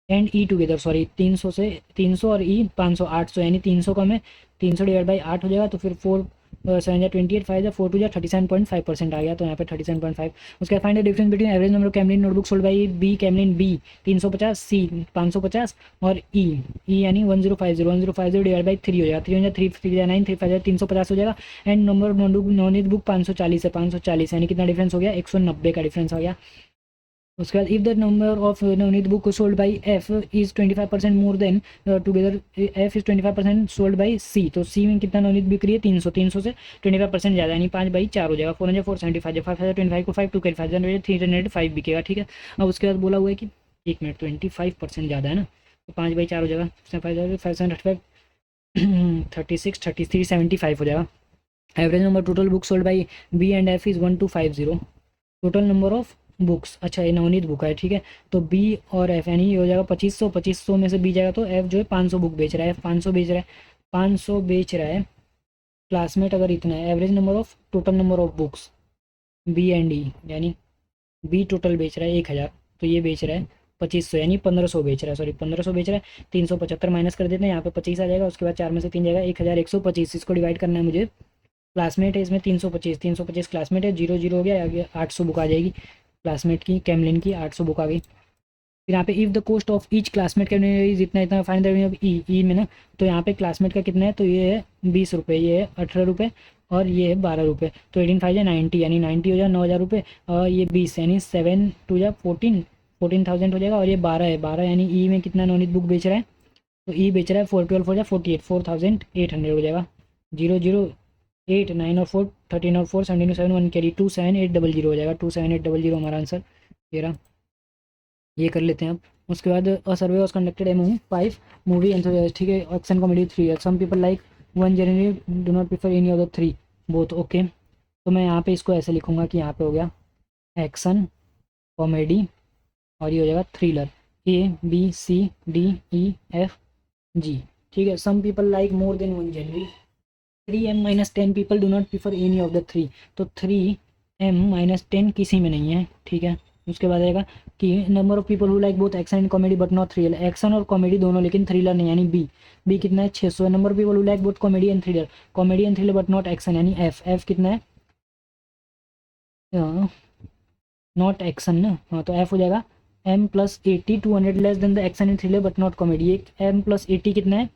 and E together, sorry 300 से 300 और ई 500, 800 यानी 300 कम है। 300 डिवाइड बाई 8 हो जाएगा तो फिर 7 या 28, 5 या 4 टू या 37.5% आ गया, तो यहाँ पे 37.5। उसके बाद find the difference between average number of Camlin notebook sold by B Camlin B 350, C 550 और ई यानी 1050 डिवाइड बाई 3 हो जाएगा, 3 हो जाएगा 3 3 9 3 5 350 हो जाएगा। And number of notebook non book 540 है, 540 यानी कितना डिफरेंस हो गया, 190 का डिफरेंस हो गया। उसके बाद if the number of Navneet book sold by F is 25% more than together F is 25% sold by C, तो सी में कितना नवनीत बिक रही है, 300, 300 से 25% ज़्यादा यानी 5/4 हो जाएगा, 400, 475, 525 को 5 टू कैरी 305 बिकेगा, ठीक है। अब उसके बाद बोला हुआ है कि 1 मिनट 25% ज़्यादा है ना, तो 5/4 हो जाएगा, 5/5 36 33 75 हो जाएगा। Average number total book sold by B and F is 1250, total number of books, अच्छा ये नवनीत बुक है, ठीक है। तो बी और एफ यानी ये हो जाएगा 2500, 2500 में से बी जाएगा तो एफ जो है 500 बुक बेच रहा है, 500 बेच रहा है, 500 बेच रहा है। क्लासमेट अगर इतना है, average number of total number of books B and E, यानी बी टोटल बेच रहा है 1000, तो ये बेच रहा है 2500 यानी 1500 बेच रहा है, सॉरी 1500 बेच रहा है, 375 माइनस कर देते हैं, यहाँ पे 25 आ जाएगा, उसके बाद 4 में से 3 जाएगा, 1125, इसको डिवाइड करना है मुझे। क्लासमेट है इसमें 325, 325 क्लासमेट है, 0 0 हो गया, आगे 800 बुक आ जाएगी क्लासमेट की, कैमलिन की 800 बुक आ गई। फिर यहाँ पे if the cost of each classmate का इतना इतना फाइंड द रेवेन्यू ऑफ ई में ना, तो यहाँ पे क्लासमेट का कितना है, तो ये है 20 रुपये, ये है 18 रुपये और ये है 12 रुपये, तो 18 5 या 90 यानी 90 हो जाए 9000 रुपये, और ये 20 यानी 7 2 या 14,000 हो जाएगा, और ये 12 है, 12 यानी ई में कितना नवनीत बुक बेच रहा है, तो ई बेच रहा है 4 12 4 या 48, 4800 हो जाएगा। 0 0 8 9 और 4 13 और 4 17 7 1 कैरी 27800 हो जाएगा, 27800 हमारा आंसर ये रहा। ये कर लेते हैं अब। उसके बाद a survey was conducted among 5 movie enthusiast, ठीक है, action comedy 3 some people like one generally do not prefer any of the 3 both, okay. तो मैं यहाँ पे इसको ऐसे लिखूँगा कि यहाँ पे हो गया एक्शन कॉमेडी और ये हो जाएगा थ्रिलर, ABCDEFG, ठीक है। Some people like more than one generally 3M-10 people do not prefer any of the 3, तो 3M-10 किसी में नहीं है, ठीक है। उसके बाद आएगा कि number of people who like both action and comedy but not thriller, action और कॉमेडी दोनों लेकिन थ्रिलर नहीं, यानी बी कितना है 600। Number of people who like both comedy and thriller but not action, यानी एफ कितना है, नॉट एक्शन ना, हाँ, तो एफ हो जाएगा M+80, 200 less than the action and thriller but not comedy. एक M+80 कितना है,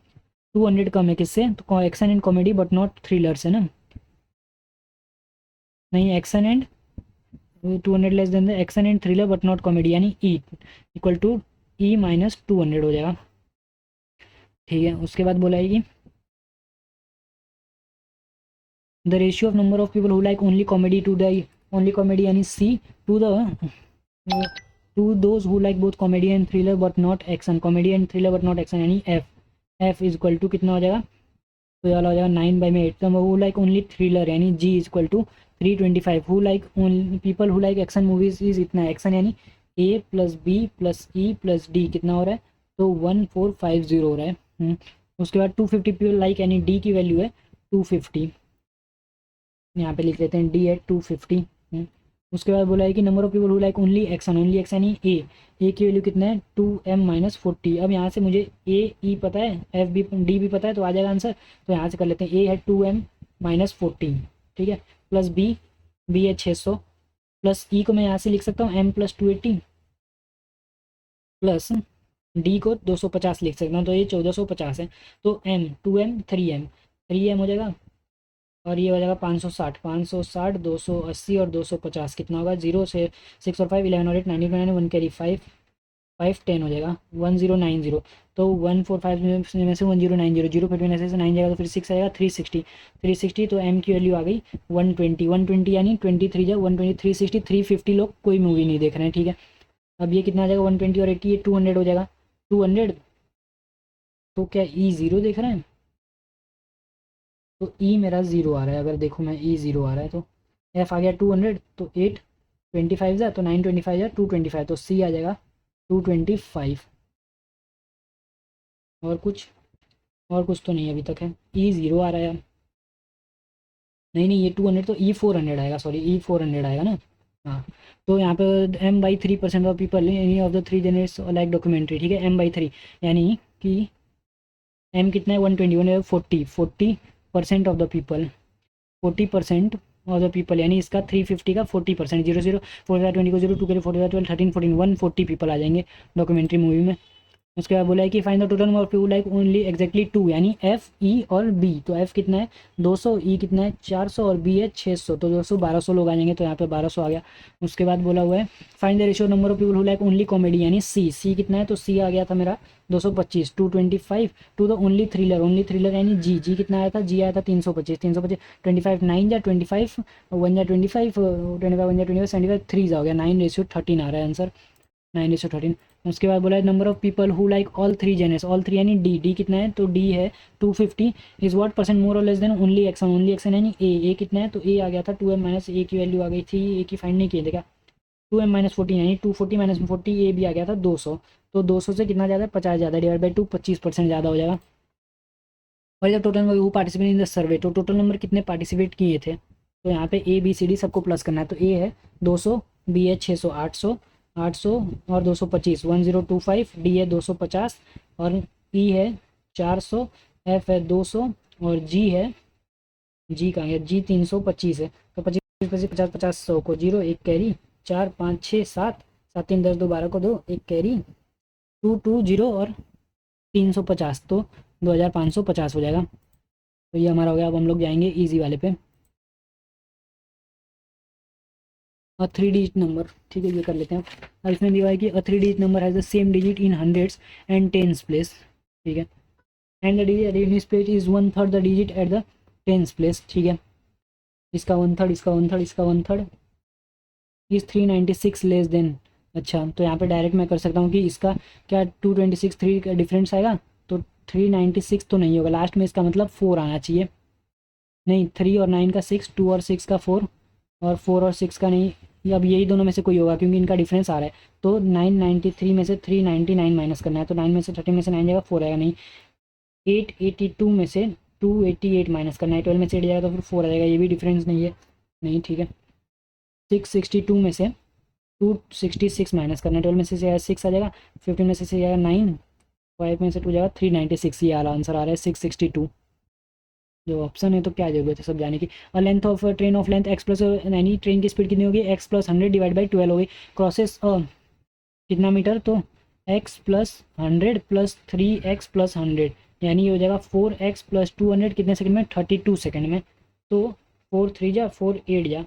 200 कम है किससे, तो action and comedy but not thriller से ना, नहीं action and 200 less than the action and thriller but not comedy, यानी ई इक्वल टू E-200 हो जाएगा, ठीक है। उसके बाद बोला है कि the ratio of number of people who like only comedy to the only comedy यानी C to the to those who like both comedy and thriller but not action, comedy and thriller but not action, यानी F is equal to कितना हो जाएगा, तो ये वाला हो जाएगा 9/8। हु लाइक ओनली थ्रिलर यानी G is equal to 325, who like only people who like action movies is इतना, एक्शन यानी A+B+E+D कितना हो रहा है, तो 1450 हो रहा है। उसके बाद 250 पीपल लाइक यानी डी की वैल्यू है 250, यहाँ पे लिख लेते हैं डी एट 250। उसके बाद बोला है कि number of people who like only action ही ए की वैल्यू कितना है 2M-40। अब यहाँ से मुझे ई पता है, एफ भी डी भी पता है, तो आ जाएगा आंसर। तो यहाँ से कर लेते हैं, ए है 2M-40, ठीक है, प्लस बी है 600, प्लस ई को मैं यहाँ से लिख सकता हूँ M+280, प्लस डी को 250 लिख सकता हूँ, तो ये 1450 है। तो M 2M 3M हो जाएगा, और ये हो जाएगा 560 280 और 250 कितना होगा, 0 से 6 और 5 11 और 8 9 9 1 कैरी 5 5 10 हो जाएगा 1090। तो 145 में से 1090, 0 फिर में से 9 जाएगा तो फिर 6 आएगा 360, तो एम की वैल्यू आ गई 120 यानी 23 जा 120 360 350 लोग कोई मूवी नहीं देख रहे हैं, ठीक है। अब ये कितना आ जाएगा 120 और 80 ये 200 हो जाएगा, 200 तो क्या ई 0 देख रहे हैं, तो ई मेरा 0 आ रहा है। अगर देखो मैं ई 0 आ रहा है तो एफ आ गया 200, तो 825 जा तो 925 जा 225, तो सी आ जाएगा 225। और कुछ तो नहीं अभी तक है, ई 0 आ रहा है, नहीं ये 200 तो ई 400 आएगा, सॉरी ई 400 आएगा ना, हाँ। तो यहाँ पे M/3% of people any of the 3 generates like documentary, ठीक है, M/3 यानी कि एम कितना है 120 40% of the people 40% of the people, यानी इसका 350 का 40%, 0 0 45 20 को 0 2 करें 45 12 13 14 140 पीपल आ जाएंगे डॉक्यूमेंट्री मूवी में। उसके बाद बोला है कि find the total number of people like only exactly 2, यानी एफ ई और बी। तो एफ कितना है 200, ई कितना है 400 और बी है 600, तो 200 1200 लोग आ जाएंगे, तो यहाँ पे 1200 आ गया। उसके बाद बोला हुआ है find the ratio number of people who like only comedy, यानी सी। सी कितना है तो सी आ गया था मेरा 225, 225 to the only thriller, only thriller यानी जी। जी कितना आया था, जी आया था 325, 325 25 9 जा 25 1 जा 25 25 1 जा 25 75 3 जा हो गया 9:13 आ रहा है आंसर, 9:13। उसके बाद बोला है number of people who like all three genres, all three यानी डी। डी कितना है तो डी है 250 इज व्हाट परसेंट मोर और less than only action, only action यानी ए। ए कितना है तो ए आ गया था 2m माइनस ए की वैल्यू आ गई थी, ए की फाइंड नहीं किए थे क्या, 2m माइनस 14 यानी 240 माइनस 40 ए भी आ गया था 200, तो 200 से कितना ज़्यादा 50 ज़्यादा, डिवाइड बाई 2 25% ज़्यादा हो जाएगा। और जब total number who participate in the survey, तो टोटल नंबर कितने पार्टिसिपेट किए थे, तो यहाँ पे ए बी सी डी सबको प्लस करना है, तो ए है 200, बी है 600 800 800 और 225 1025, डी है 250 और ई है 400, एफ है 200 और जी है, जी कहाँ है, जी 325 है, तो 25 25 50 50 100 को 0 1 कैरी 4 5 6 7 7 3 10 2 12 को 2 1 कैरी 2 2 0 और 350, तो 2550 हो जाएगा। तो ये हमारा हो गया। अब हम लोग जाएंगे इजी वाले पे, अ 3 डिजिट नंबर, ठीक है ये कर लेते हैं। अब इसमें दिया है कि अ 3 digit number has the same digit in hundreds and tens place, ठीक है, एंड द डिजिट एट इस place is 1/3 the digit at the tens place, ठीक है। इसका 1/3 इसका 1/3 इसका 1/3 इज 396 लेस देन। अच्छा तो यहाँ पे डायरेक्ट मैं कर सकता हूँ कि इसका क्या 226 3 का डिफरेंस आएगा, तो 396 तो नहीं होगा, लास्ट में इसका मतलब 4 आना चाहिए, नहीं 3 और 9 का 6, 2 और 6 का 4 और 4 और 6 का नहीं, ये अब यही दोनों में से कोई होगा क्योंकि इनका डिफरेंस आ रहा है। तो 993 में से 399 माइनस करना है, तो 9 में से 13 में से 9 जाएगा 4 आएगा नहीं, 882 में से 288 माइनस करना है, 12 में से 8 जाएगा तो फिर 4 आ जाएगा, ये भी डिफरेंस नहीं है, नहीं ठीक है। 662 में से 266 माइनस करना है, 12 में से जाएगा 6 आ जाएगा, 15 में से जाएगा 9, 5 में से 2 जाएगा 396, ये वाला आंसर आ रहा है 662। जो ऑप्शन है तो क्या जरूरत है सब जाने की। और length of train of length x plus, यानी ट्रेन की स्पीड कितनी होगी एक्स प्लस 100 डिवाइड बाई 12 होगी, क्रॉसेस कितना मीटर, तो x plus 100 plus 3x plus 100, यानी ये हो जाएगा 4x प्लस 200 कितने सेकंड में 32 सेकंड में, तो 4 3 जा 4 8 जा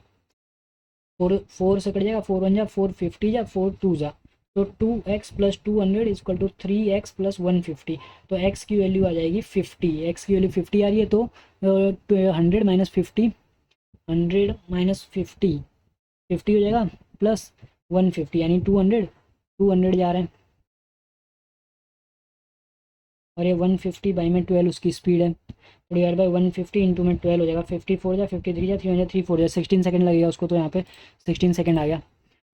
4 4 से कट जाएगा 4 1 जा 4 50 जा 4 2 जा, तो 2x plus 200 equal to 3x plus 150, तो x की वैल्यू आ जाएगी 50, x की वैल्यू 50 आ रही है, तो 100 माइनस 50, 100 माइनस 50 50 हो जाएगा प्लस 150 यानी 200 200 जा रहे हैं, और ये 150 बाई में 12 उसकी स्पीड है, तो डिवाइड बाई 150 इंटू में 12 हो जाएगा, 54 जा 53 जा 300 34 जा 16 सेकंड लगेगा उसको, तो यहाँ पे 16 सेकंड आ गया।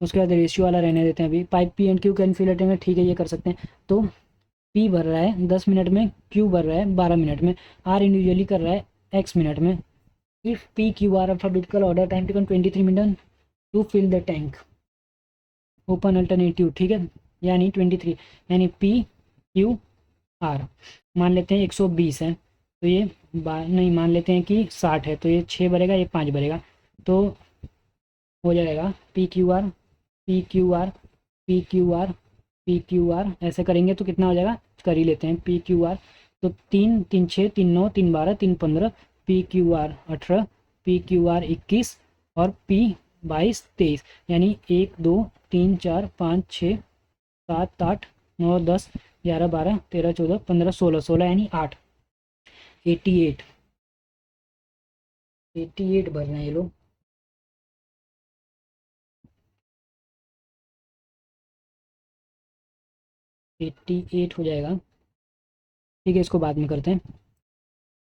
उसके बाद रेशियो वाला रहने देते हैं अभी, pipe P and Q can fill a में, ठीक है ये कर सकते हैं। तो पी भर रहा है 10 मिनट में, क्यू भर रहा है 12 मिनट में, आर इंडिविजुअली कर रहा है x मिनट में। If P Q R alphabetical order, time taken 23 minute to fill the tank, open alternative, ठीक है, यानी 23 यानी पी क्यू आर मान लेते हैं 120 है, तो ये नहीं मान लेते हैं कि 60 है, तो ये 6 भरेगा ये 5 भरेगा, तो हो जाएगा P Q R P Q R P Q R P Q are, ऐसे करेंगे तो कितना हो जाएगा, कर ही लेते हैं पी क्यू आर, तो 3 3 6 3 9 3 12 3 15, P Q are 18, P Q are 21 और पी 22 23, यानी 1 2 3 4 5 6 7 8 9 10 11 12 13 14 15 16 16 यानी 8, 88 88 भर रहे हैं ये लोग, 88 हो जाएगा, ठीक है इसको बाद में करते हैं।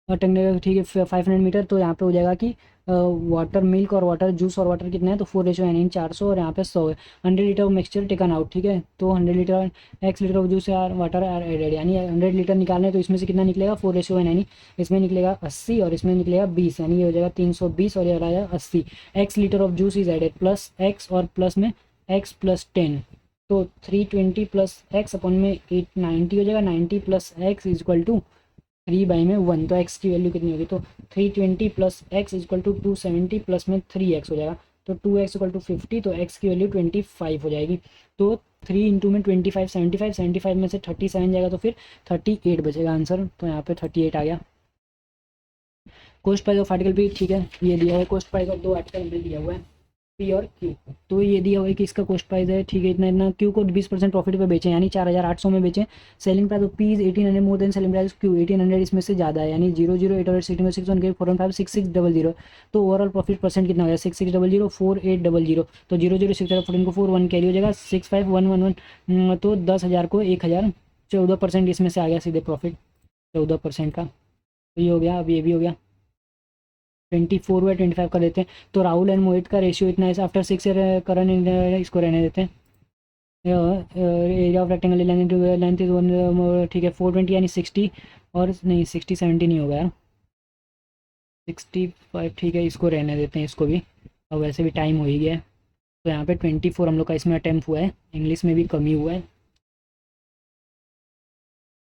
और टेक्निकल ठीक है 500 मीटर, तो यहाँ पे हो जाएगा कि वाटर मिल्क और वाटर जूस और वाटर कितना है, तो 4 यानी 400 और यहाँ पे 100 है, 100 litre of mixture taken out, ठीक है, तो 100 litre x litre of juice यार वाटर आर एडेड, यानी 100 लीटर निकालने, तो इसमें से कितना निकलेगा 4 यानी इसमें निकलेगा 80 और इसमें निकलेगा 20, यानी ये हो जाएगा 320 और ये आ जाएगा 80, x litre of juice is added plus x और प्लस में x प्लस 10, तो 320 प्लस x अपन में 890 हो जाएगा, 90 plus x is equal to 3/1, तो x की वैल्यू कितनी होगी, तो 320 plus x equal to 270 plus में 3x हो जाएगा, तो 2x इक्वल टू 50, तो x की वैल्यू 25 हो जाएगी। तो 3 इंटू में 25, 75 में से 37 जाएगा तो फिर 38 बचेगा आंसर, तो यहाँ पे 38 आ गया। कॉस्ट प्राइस ऑफ आर्टिकल भी ठीक है, ये दिया है कॉस्ट प्राइस ऑफ दो आर्टिकल में दिया हुआ है पी और क्यू, तो ये दिया हुआ है कि इसका कॉस्ट प्राइस है, ठीक है, इतना इतना, क्यू को 20% प्रॉफिट पे बेचें यानी 4800 में बेचें। Selling price of P is 1800 more than selling price Q, 1800 इसमें से ज़्यादा है यानी 008 और 6 में 6 1 415 6600, तो ओवरऑल प्रॉफिट परसेंट कितना हो गया 6600 4800, तो 006 14 को 4 1 कैरी हो जाएगा 65111, तो 10,000 को 1000, 14% इसमें से आ गया सीधे प्रॉफिट 14% का, तो ये हो गया। अब ये भी हो गया 24 हुआ, 25 कर देते हैं, तो राहुल एंड मोहित का रेशियो इतना है, आफ्टर 6 ईयर करण इसको रहने देते हैं। Area of rectangle length is one, ठीक है 420 यानी 60, और नहीं 60 70 नहीं होगा यार, 65 ठीक है, इसको रहने देते हैं इसको भी, अब वैसे भी टाइम हो ही गया है। तो यहाँ पे 24 हम लोग का इसमें अटैम्प्ट हुआ है, इंग्लिश में भी कमी हुआ है,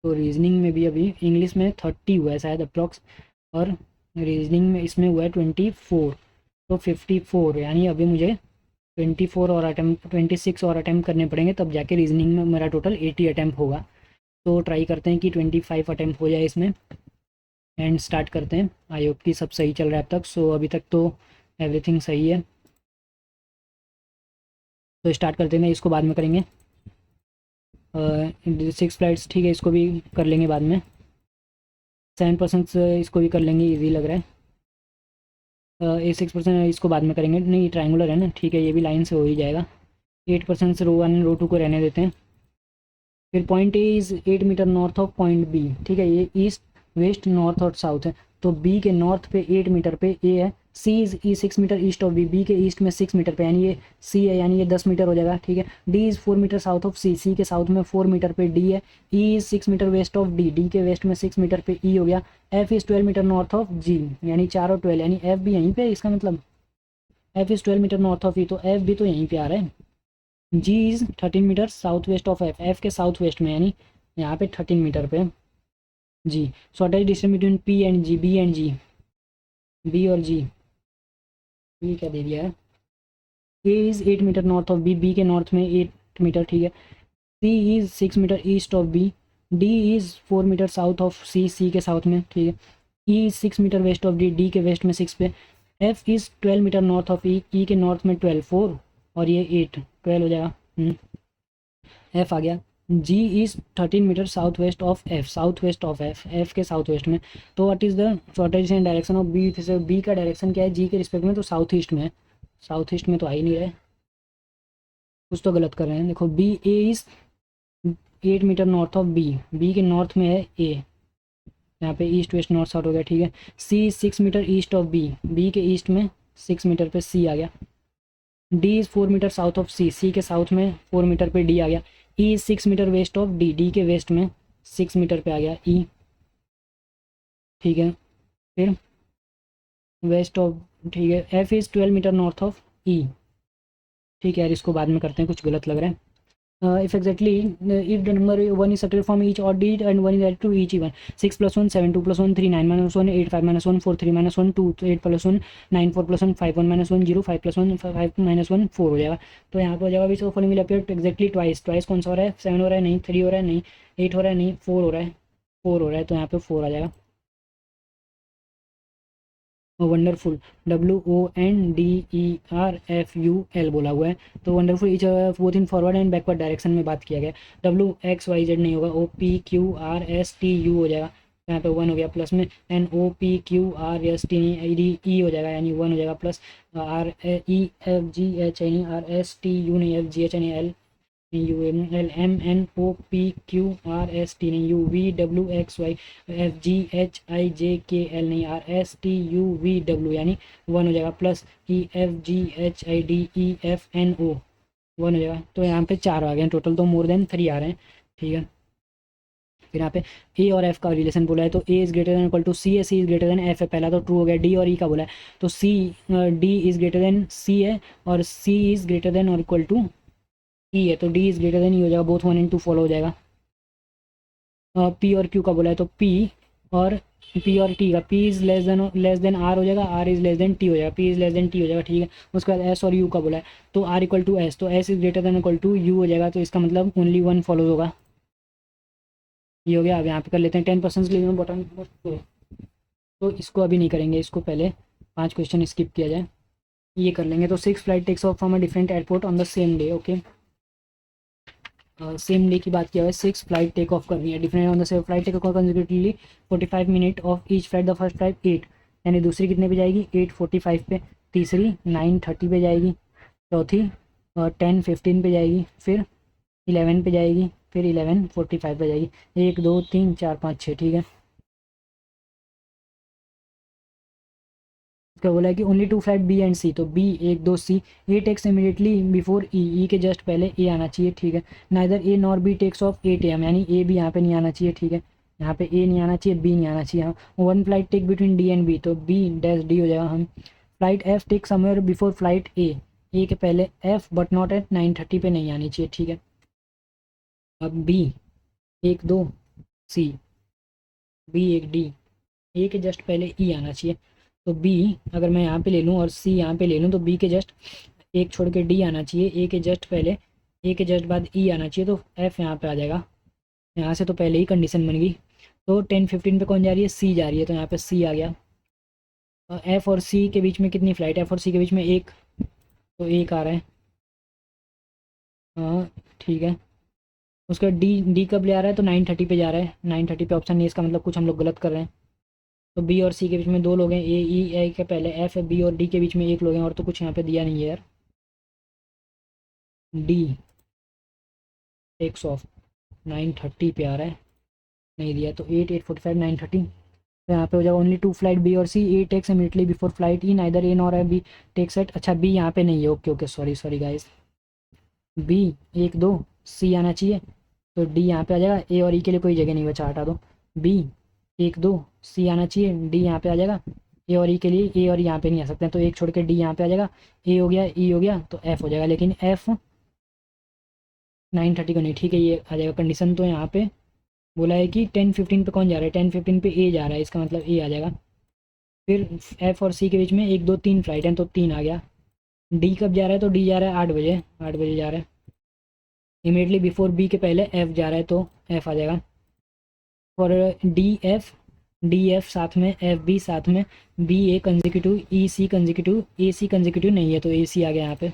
तो रीजनिंग में भी अभी इंग्लिश में 30 हुआ है शायद अप्रॉक्स, और रीजनिंग में इसमें हुआ है 24, तो 54 यानी अभी मुझे 24 और अटैम्प्ट 26 और अटैम्प्ट करने पड़ेंगे, तब जाके रीजनिंग में मेरा टोटल 80 अटैम्प्ट होगा। तो ट्राई करते हैं कि 25 अटैम्प्ट हो जाए इसमें, एंड स्टार्ट करते हैं। आई होप कि सब सही चल रहा है अब तक, सो अभी तक तो एवरीथिंग सही है, तो स्टार्ट करते हैं, इसको बाद में करेंगे। 6 फ्लाइट्स ठीक है, इसको भी कर लेंगे बाद में, 7% इसको भी कर लेंगे, ईजी लग रहा है। 6% इसको बाद में करेंगे, नहीं ट्रायंगुलर है ना, ठीक है, ये भी लाइन से हो ही जाएगा। 8% रो 1 रो 2 को रहने देते हैं। फिर point A is 8 metre north of point B, ठीक है, ये ईस्ट वेस्ट नॉर्थ और साउथ है, तो बी के नॉर्थ पे 8 मीटर पे ए है। C is 6 metre east of B, B के ईस्ट में 6 मीटर पे, यानी ये सी है, यानी ये 10 मीटर हो जाएगा, ठीक है। D is 4 metre south of C, C के साउथ में 4 मीटर पे डी है। E is 6 metre west of D, D के वेस्ट में 6 मीटर पे ई हो गया। F is 12 metre north of G, यानी 4 और 12, यानी एफ भी यहीं पे, इसका मतलब F is 12 metre north of E, तो एफ भी तो यहीं पे आ रहा है। G is 13 metre south west of F, F के साउथ वेस्ट में, यानी यहाँ पे 13 मीटर पे G. Shortest distance between P and G, B and G, B और जी, बी क्या दे दिया है, A is 8 metre north of B, B के नॉर्थ में 8 मीटर, ठीक है। C is 6 metre east of B, D is 4 metre south of C, C के साउथ में, ठीक है। E is 6 metre west of D, D के वेस्ट में 6 पे। F is 12 metre north of E, E के नॉर्थ में 12 4, और ये 8 12 हो जाएगा, एफ आ गया। G is 13 metre south west of F, south west of F, F के साउथ वेस्ट में। तो what is the shortest and direction of B, से बी का डायरेक्शन क्या है जी के रिस्पेक्ट में, तो साउथ ईस्ट में है, साउथ ईस्ट में तो आ ही नहीं रहा है, कुछ तो गलत कर रहे हैं। देखो B A is 8 metre north of B, B के नॉर्थ में है ए, यहाँ पे ईस्ट वेस्ट नॉर्थ साउथ हो गया, ठीक है। C 6 metre east of B, B के ईस्ट में 6 मीटर पे सी आ गया। D is 4 metre south of C, C के साउथ में 4 मीटर पे डी आ गया। E is 6 metre west of D, D के वेस्ट में 6 मीटर पे आ गया ई, ठीक है। फिर वेस्ट ऑफ, ठीक है, F is 12 metre north of E, ठीक है यार, इसको बाद में करते हैं, कुछ गलत लग रहा है। if exactly if the number 1 is subtracted from each odd digit and 1 is added to each even, 6 plus 1 7, 2 plus 1 3 9 minus 1 8 5 minus 1 4 3 minus 1 2 8 plus 1 9 4 plus 1 5 1 minus 1 0 5 plus 1 5 minus 1 4 हो जाएगा। तो यहाँ पे हो जाएगा, which of following will appear exactly twice, twice कौन सा हो रहा है, 7 हो रहा है नहीं, 3 हो रहा है नहीं, 8 हो रहा है नहीं, 4 हो रहा है, 4 हो रहा है, तो यहाँ पे 4 आ जाएगा। वंडरफुल, WONDERFUL बोला हुआ है, तो wonderful etch both in forward and backward direction में बात किया गया। WXYZ नहीं होगा, OPQRSTU हो जाएगा, तो यहाँ पे 1 हो गया, प्लस में NOPQRST नहीं, E हो जाएगा, यानी 1 हो जाएगा, प्लस REFGH नहीं, RSTU नहीं, FGH नहीं, LMNOPQRST नहीं, UVWXYFGHIJKL नहीं, RSTUVW यानी 1 हो जाएगा, प्लस EFGHIDEFNO 1 हो जाएगा। तो यहाँ पे 4 आ गए टोटल, तो मोर देन 3 आ रहे हैं, ठीक है। फिर यहाँ पे ए और एफ का रिलेशन बोला है, तो A is greater than equal to C है, C is greater than F है, पहला तो ट्रू हो गया। डी और ई का बोला है, तो C D is greater than C है, और सी इज़ ग्रेटर देन और इक्वल टू ई है, तो D is greater than E हो जाएगा, बोथ 1 and 2 फॉलो हो जाएगा। पी और क्यू का बोला है, तो पी और पी और टी का P is less than R हो जाएगा, R is less than T हो जाएगा, P is less than T हो जाएगा, ठीक है। उसके बाद एस और यू का बोला है, तो आर इक्वल टू एस, तो S is greater than equal to U हो जाएगा, तो इसका मतलब ओनली वन फॉलो होगा। ये हो गया। अब यहाँ पे कर लेते हैं 10% के लिए बटन, तो इसको अभी नहीं करेंगे, इसको पहले 5 क्वेश्चन स्किप किया जाए, ये कर लेंगे। तो 6 flight takes off from a different airport on the same day, okay. Same day की बात किया हुआ है, 6 फ्लाइट टेक ऑफ करनी है different on the same flight take off consecutively 45 minute off each flight. The first flight 8, यानी दूसरी कितने पे जाएगी 8:45 पे, तीसरी 9:30 पे जाएगी, चौथी 10:15 पे जाएगी, फिर 11 पे जाएगी, फिर 11:45 पे जाएगी। 1 2 3 4 5 6, ठीक है। इसका बोला है कि only two flight B and C, तो B 1 2 C, A takes immediately before E, E के जस्ट पहले ए आना चाहिए, ठीक है। Neither A nor B takes off 8 AM, यानी ए भी यहाँ पे नहीं आना चाहिए, ठीक है। यहाँ पे ए नहीं आना चाहिए, बी नहीं आना चाहिए। हाँ, one flight take between D and B, तो बी डैश डी हो जाएगा। हम flight F take somewhere before flight A के पहले एफ बट नॉट एट 9:30 पे नहीं आनी चाहिए, ठीक है। अब बी 1 2 सी, बी 1 डी, ए के जस्ट पहले ई आना चाहिए, तो बी अगर मैं यहाँ पे ले लूँ और सी यहाँ पे ले लूँ, तो बी के जस्ट एक छोड़ के डी आना चाहिए, ए के जस्ट पहले, ए के जस्ट बाद ई आना चाहिए, तो एफ यहाँ पे आ जाएगा। यहाँ से तो पहले ही कंडीशन बन गई। तो 10:15 पे कौन जा रही है, सी जा रही है, तो यहाँ पे सी आ गया। एफ और सी के बीच में कितनी फ्लाइट, एफ और सी के बीच में एक, तो एक आ रहा है। हाँ ठीक है। उसका डी, डी कब ले आ रहा है, तो 9:30 पे जा रहा है, 9:30 पे ऑप्शन नहीं, इसका मतलब कुछ हम लोग गलत कर रहे हैं। तो बी और सी के बीच में दो लोग हैं, ए ई, ए के पहले एफ है, बी और डी के बीच में एक लोग हैं, और तो कुछ यहाँ पे दिया नहीं है यार। डी टेक्स ऑफ 9:30 पे आ रहा है, नहीं दिया, तो 8 8:45 9:30, तो यहाँ पे हो जाएगा ओनली टू फ्लाइट बी और C, A takes immediately before flight E, neither A nor B takes eight, अच्छा बी यहाँ पे नहीं है, okay okay, sorry sorry guys. B 1 2 C आना चाहिए, तो डी यहाँ पे आ जाएगा, ए और ई के लिए कोई जगह नहीं बचा, हटा दो। बी 1 2 सी आना चाहिए, डी यहाँ पे आ जाएगा, ए और ई के लिए ए और यहाँ पे नहीं आ सकते हैं, तो एक छोड़ के डी यहाँ पे आ जाएगा, ए हो गया, ई हो गया, तो एफ हो जाएगा, लेकिन एफ 9:30 को नहीं, ठीक है, ये आ जाएगा कंडीशन। तो यहाँ पे बोला है कि 10:15 पे कौन जा रहा है, 10:15 पे ए जा रहा है, इसका मतलब ए आ जाएगा। फिर एफ और सी के बीच में 1 2 3 फ्लाइट है, तो 3 आ गया। डी कब जा रहा है, तो डी जा रहा है 8 बजे, 8 बजे जा रहा है। इमीडिएटली बिफोर बी के पहले एफ जा रहा है, तो एफ आ जाएगा। और डी एफ साथ में, एफ बी साथ में, बी ए कंजिक्यूटिव, ई सी कंजिक्यूटिव, ए सी कंजिक्यूटिव नहीं है, तो ए सी आ गया यहाँ पे।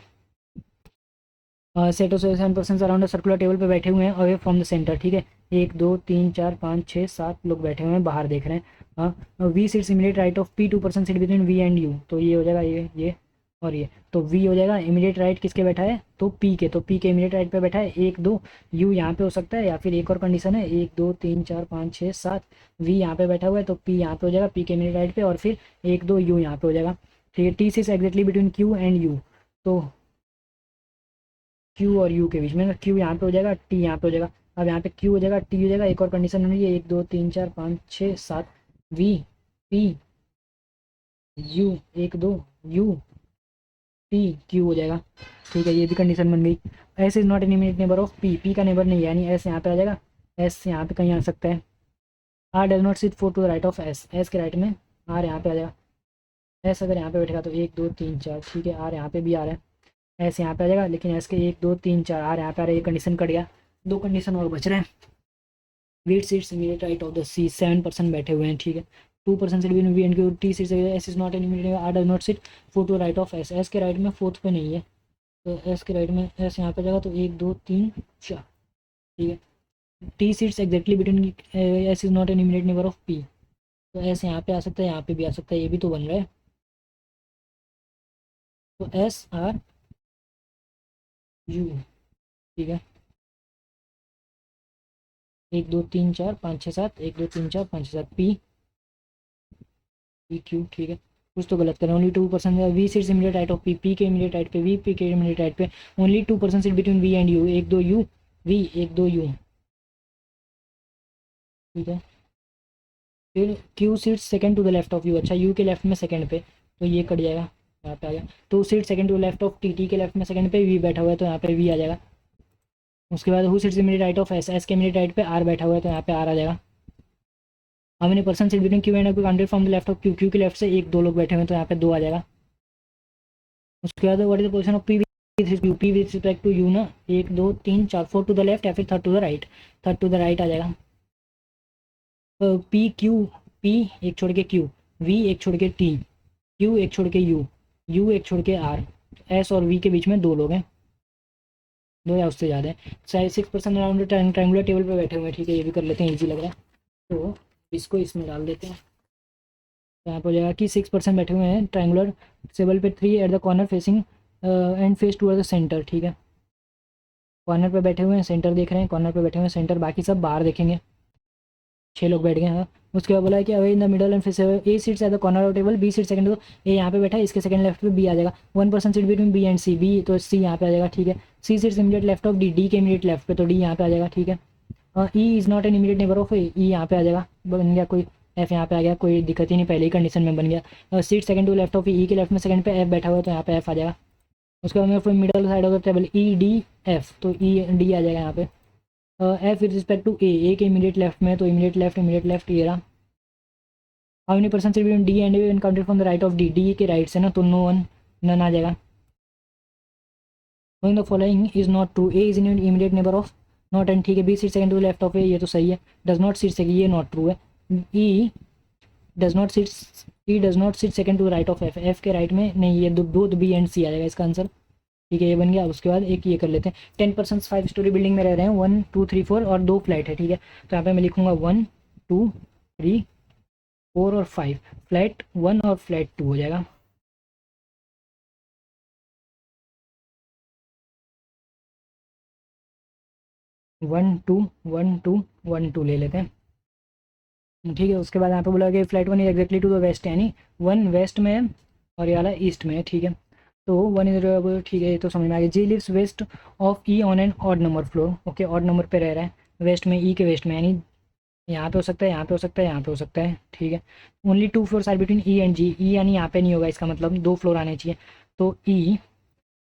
Set of 7 person around circular table पे बैठे हुए हैं अवे फ्रॉम द सेंटर, ठीक है। 1 2 3 4 5 6 7 लोग बैठे हुए हैं, बाहर देख रहे हैं। V seats immediate right of P, 2 person seat between V and U, तो ये हो जाएगा, ये और ये, तो वी हो जाएगा इमीडिएट राइट किसके बैठा है, तो पी के, तो पी के इमीडिएट राइट पे बैठा है 1 2, यू यहाँ पे हो सकता है, या फिर एक और कंडीशन है 1 2 3 4 5 6 7, वी यहाँ पे बैठा हुआ है, तो पी यहाँ पे हो जाएगा, पी के इमीडिएट राइट पे, और फिर 1 2 यू यहाँ पे हो जाएगा, ठीक है। T six exactly between Q and U, तो क्यू और यू के बीच में, क्यू यहाँ पे हो जाएगा, टी यहाँ पे हो जाएगा। अब यहाँ पे क्यू हो जाएगा, टी हो जाएगा, एक और कंडीशन होनी है 1 2 3 4 5 6 7, V P U, 1 2 U T Q हो जाएगा, ठीक है, ये भी कंडीशन बन गई। S is not an immediate neighbour of P, P का नेबर नहीं है, यानी एस यहाँ पे आ जाएगा, एस यहाँ पे कहीं आ सकता है। R does not sit four to the right of S, S के राइट में आर यहाँ पे आ जाएगा। एस अगर यहाँ पे बैठेगा तो 1 2 3 4, ठीक है, आर यहाँ पे भी आ रहा है, एस यहाँ पे आ जाएगा, लेकिन एस के 1 2 3 4 आर यहाँ पे आ रहा है, ये कंडीशन कट गया, दो कंडीशन और बच रहे हैं। Wait seats immediate right of the C, 7 person बैठे हुए हैं, ठीक है। 2 person seat between V and Q, T seat S is not an immediate, R does not sit four to right of S, S के right में fourth पे नहीं है, तो एस के राइट में एस यहाँ पे जाएगा, तो 1 2 3 4, ठीक है। T seats exactly between S is not an immediate neighbour of P, तो एस यहाँ पे आ सकता है, यहाँ पे भी आ सकता है, ये भी तो बन रहा है, तो एस आर यू, ठीक है। 1 2 3 4 5 6 7, 1 2 3 4 5 6 7, पी पी क्यू, ठीक है। कुछ तो गलत करें, only 2 person, V seats immediate right of P, P के इमीडिएट राइट पे वी, पी के इमीडिएट राइट पे only 2 person seat between V and U, 1 2 U V, 1 2 U, ठीक है। फिर Q seat second to the left of U, अच्छा U के left में सेकंड पे, तो ये कट जाएगा, यहाँ पे आ गया। Two seat second to left of T, T के लेफ्ट में सेकंड पे वी बैठा हुआ है, तो यहाँ पे वी आ जाएगा। उसके बाद who seats immediate right of S, S के इमीडिएट राइट पे आर बैठा हुआ है, तो यहाँ पे आर आ जाएगा। How many person seat between Q and F counted from the left of Q, Q के लेफ्ट से एक दो लोग बैठे हुए हैं तो यहाँ पे 2 आ जाएगा। उसके बाद what is the position of P P with respect to U ना, 1 2 3 4, 4 टू द लेफ्ट या फिर 3 to the right, 3 to the right आ जाएगा। पी क्यू, पी एक छोड़ के क्यू, वी एक छोड़ के टी, क्यू एक छोड़ के यू, यू एक छोड़ के आर, एस और वी के बीच में 2 लोग हैं, 2 या उससे ज़्यादा है। 6% अराउंड ट्रायंगुलर टेबल पे बैठे हुए हैं, ठीक है, ये भी कर लेते हैं, ईजी लग रहा है तो इसको इसमें डाल देते हैं। तो यहाँ पर हो जाएगा कि 6% बैठे हुए हैं ट्रायंगुलर टेबल पे, 3 eight the corner facing and face toward the centre, ठीक है, कॉर्नर पे बैठे हुए हैं, सेंटर देख रहे हैं, कॉर्नर पे बैठे हुए हैं सेंटर, बाकी सब बाहर देखेंगे। 6 लोग बैठ गए हैं। उसके बाद बोला है कि away in the middle and face A sits at the corner of table, B sit second, तो ए यहाँ पे बैठा है, इसके सेकंड लेफ्ट पे बी आ जाएगा। 1% sit between B and C, B तो सी यहाँ पे आ जाएगा, ठीक है। C sits immediate left of D, D के इमीडिएट लेफ्ट पे तो डी यहाँ पे आ जाएगा, ठीक है। E is not an immediate neighbour of ए, ई यहाँ पे आ जाएगा, बन गया कोई एफ यहाँ पे आ गया, कोई दिक्कत ही नहीं, पहले ही कंडीशन में बन गया। Sit second to left of E के लेफ्ट में सेकंड पे एफ बैठा हुआ है तो यहाँ पे एफ आ जाएगा। उसके बाद में फिर middle side of the table E D F, तो ई डी आ जाएगा यहाँ पे। एफ विद रिस्पेक्ट टू ए के इमीडिएट लेफ्ट में तो इमीडिएट लेफ्ट ये रहा। How many person sit between D and A counted from the right of D, D के राइट से ना तो नो वन, नन आ जाएगा। The following is not true, A is in immediate neighbour of not and, ठीक है। B sit second to left of A, ये तो सही है। डज नॉट सीट सेकंड, ये नॉट ट्रू है। E does not sit, E does not sit second to right of F, F के right में नहीं, ये दो बी एंड सी आ जाएगा इसका आंसर, ठीक है, ये बन गया। उसके बाद एक ये कर लेते हैं, 10% 5 स्टोरी बिल्डिंग में रह रहे हैं, 1 2 3 4 और 2 फ्लैट है, ठीक है। तो यहाँ पे मैं लिखूंगा 1 2 3 4 और 5, फ्लैट 1 और फ्लैट 2 हो जाएगा। वन टू 1 2 ले लेते हैं, ठीक है। उसके बाद यहाँ पे बोला कि flat 1 is exactly to the west, यानी 1 वेस्ट में है और ये वाला ईस्ट में है, ठीक है। तो 1 इज, ठीक है, ये तो समझ में आ गया। G lives west of E on an odd number floor, okay, odd number पे रह रहा है, वेस्ट में, ई के वेस्ट में, यानी यहाँ पे हो सकता है, यहाँ पे हो सकता है, यहाँ पे हो सकता है, ठीक है। Only 2 floors are between E and G, E यानी यहाँ पे नहीं होगा, इसका मतलब 2 फ्लोर आने चाहिए, तो ई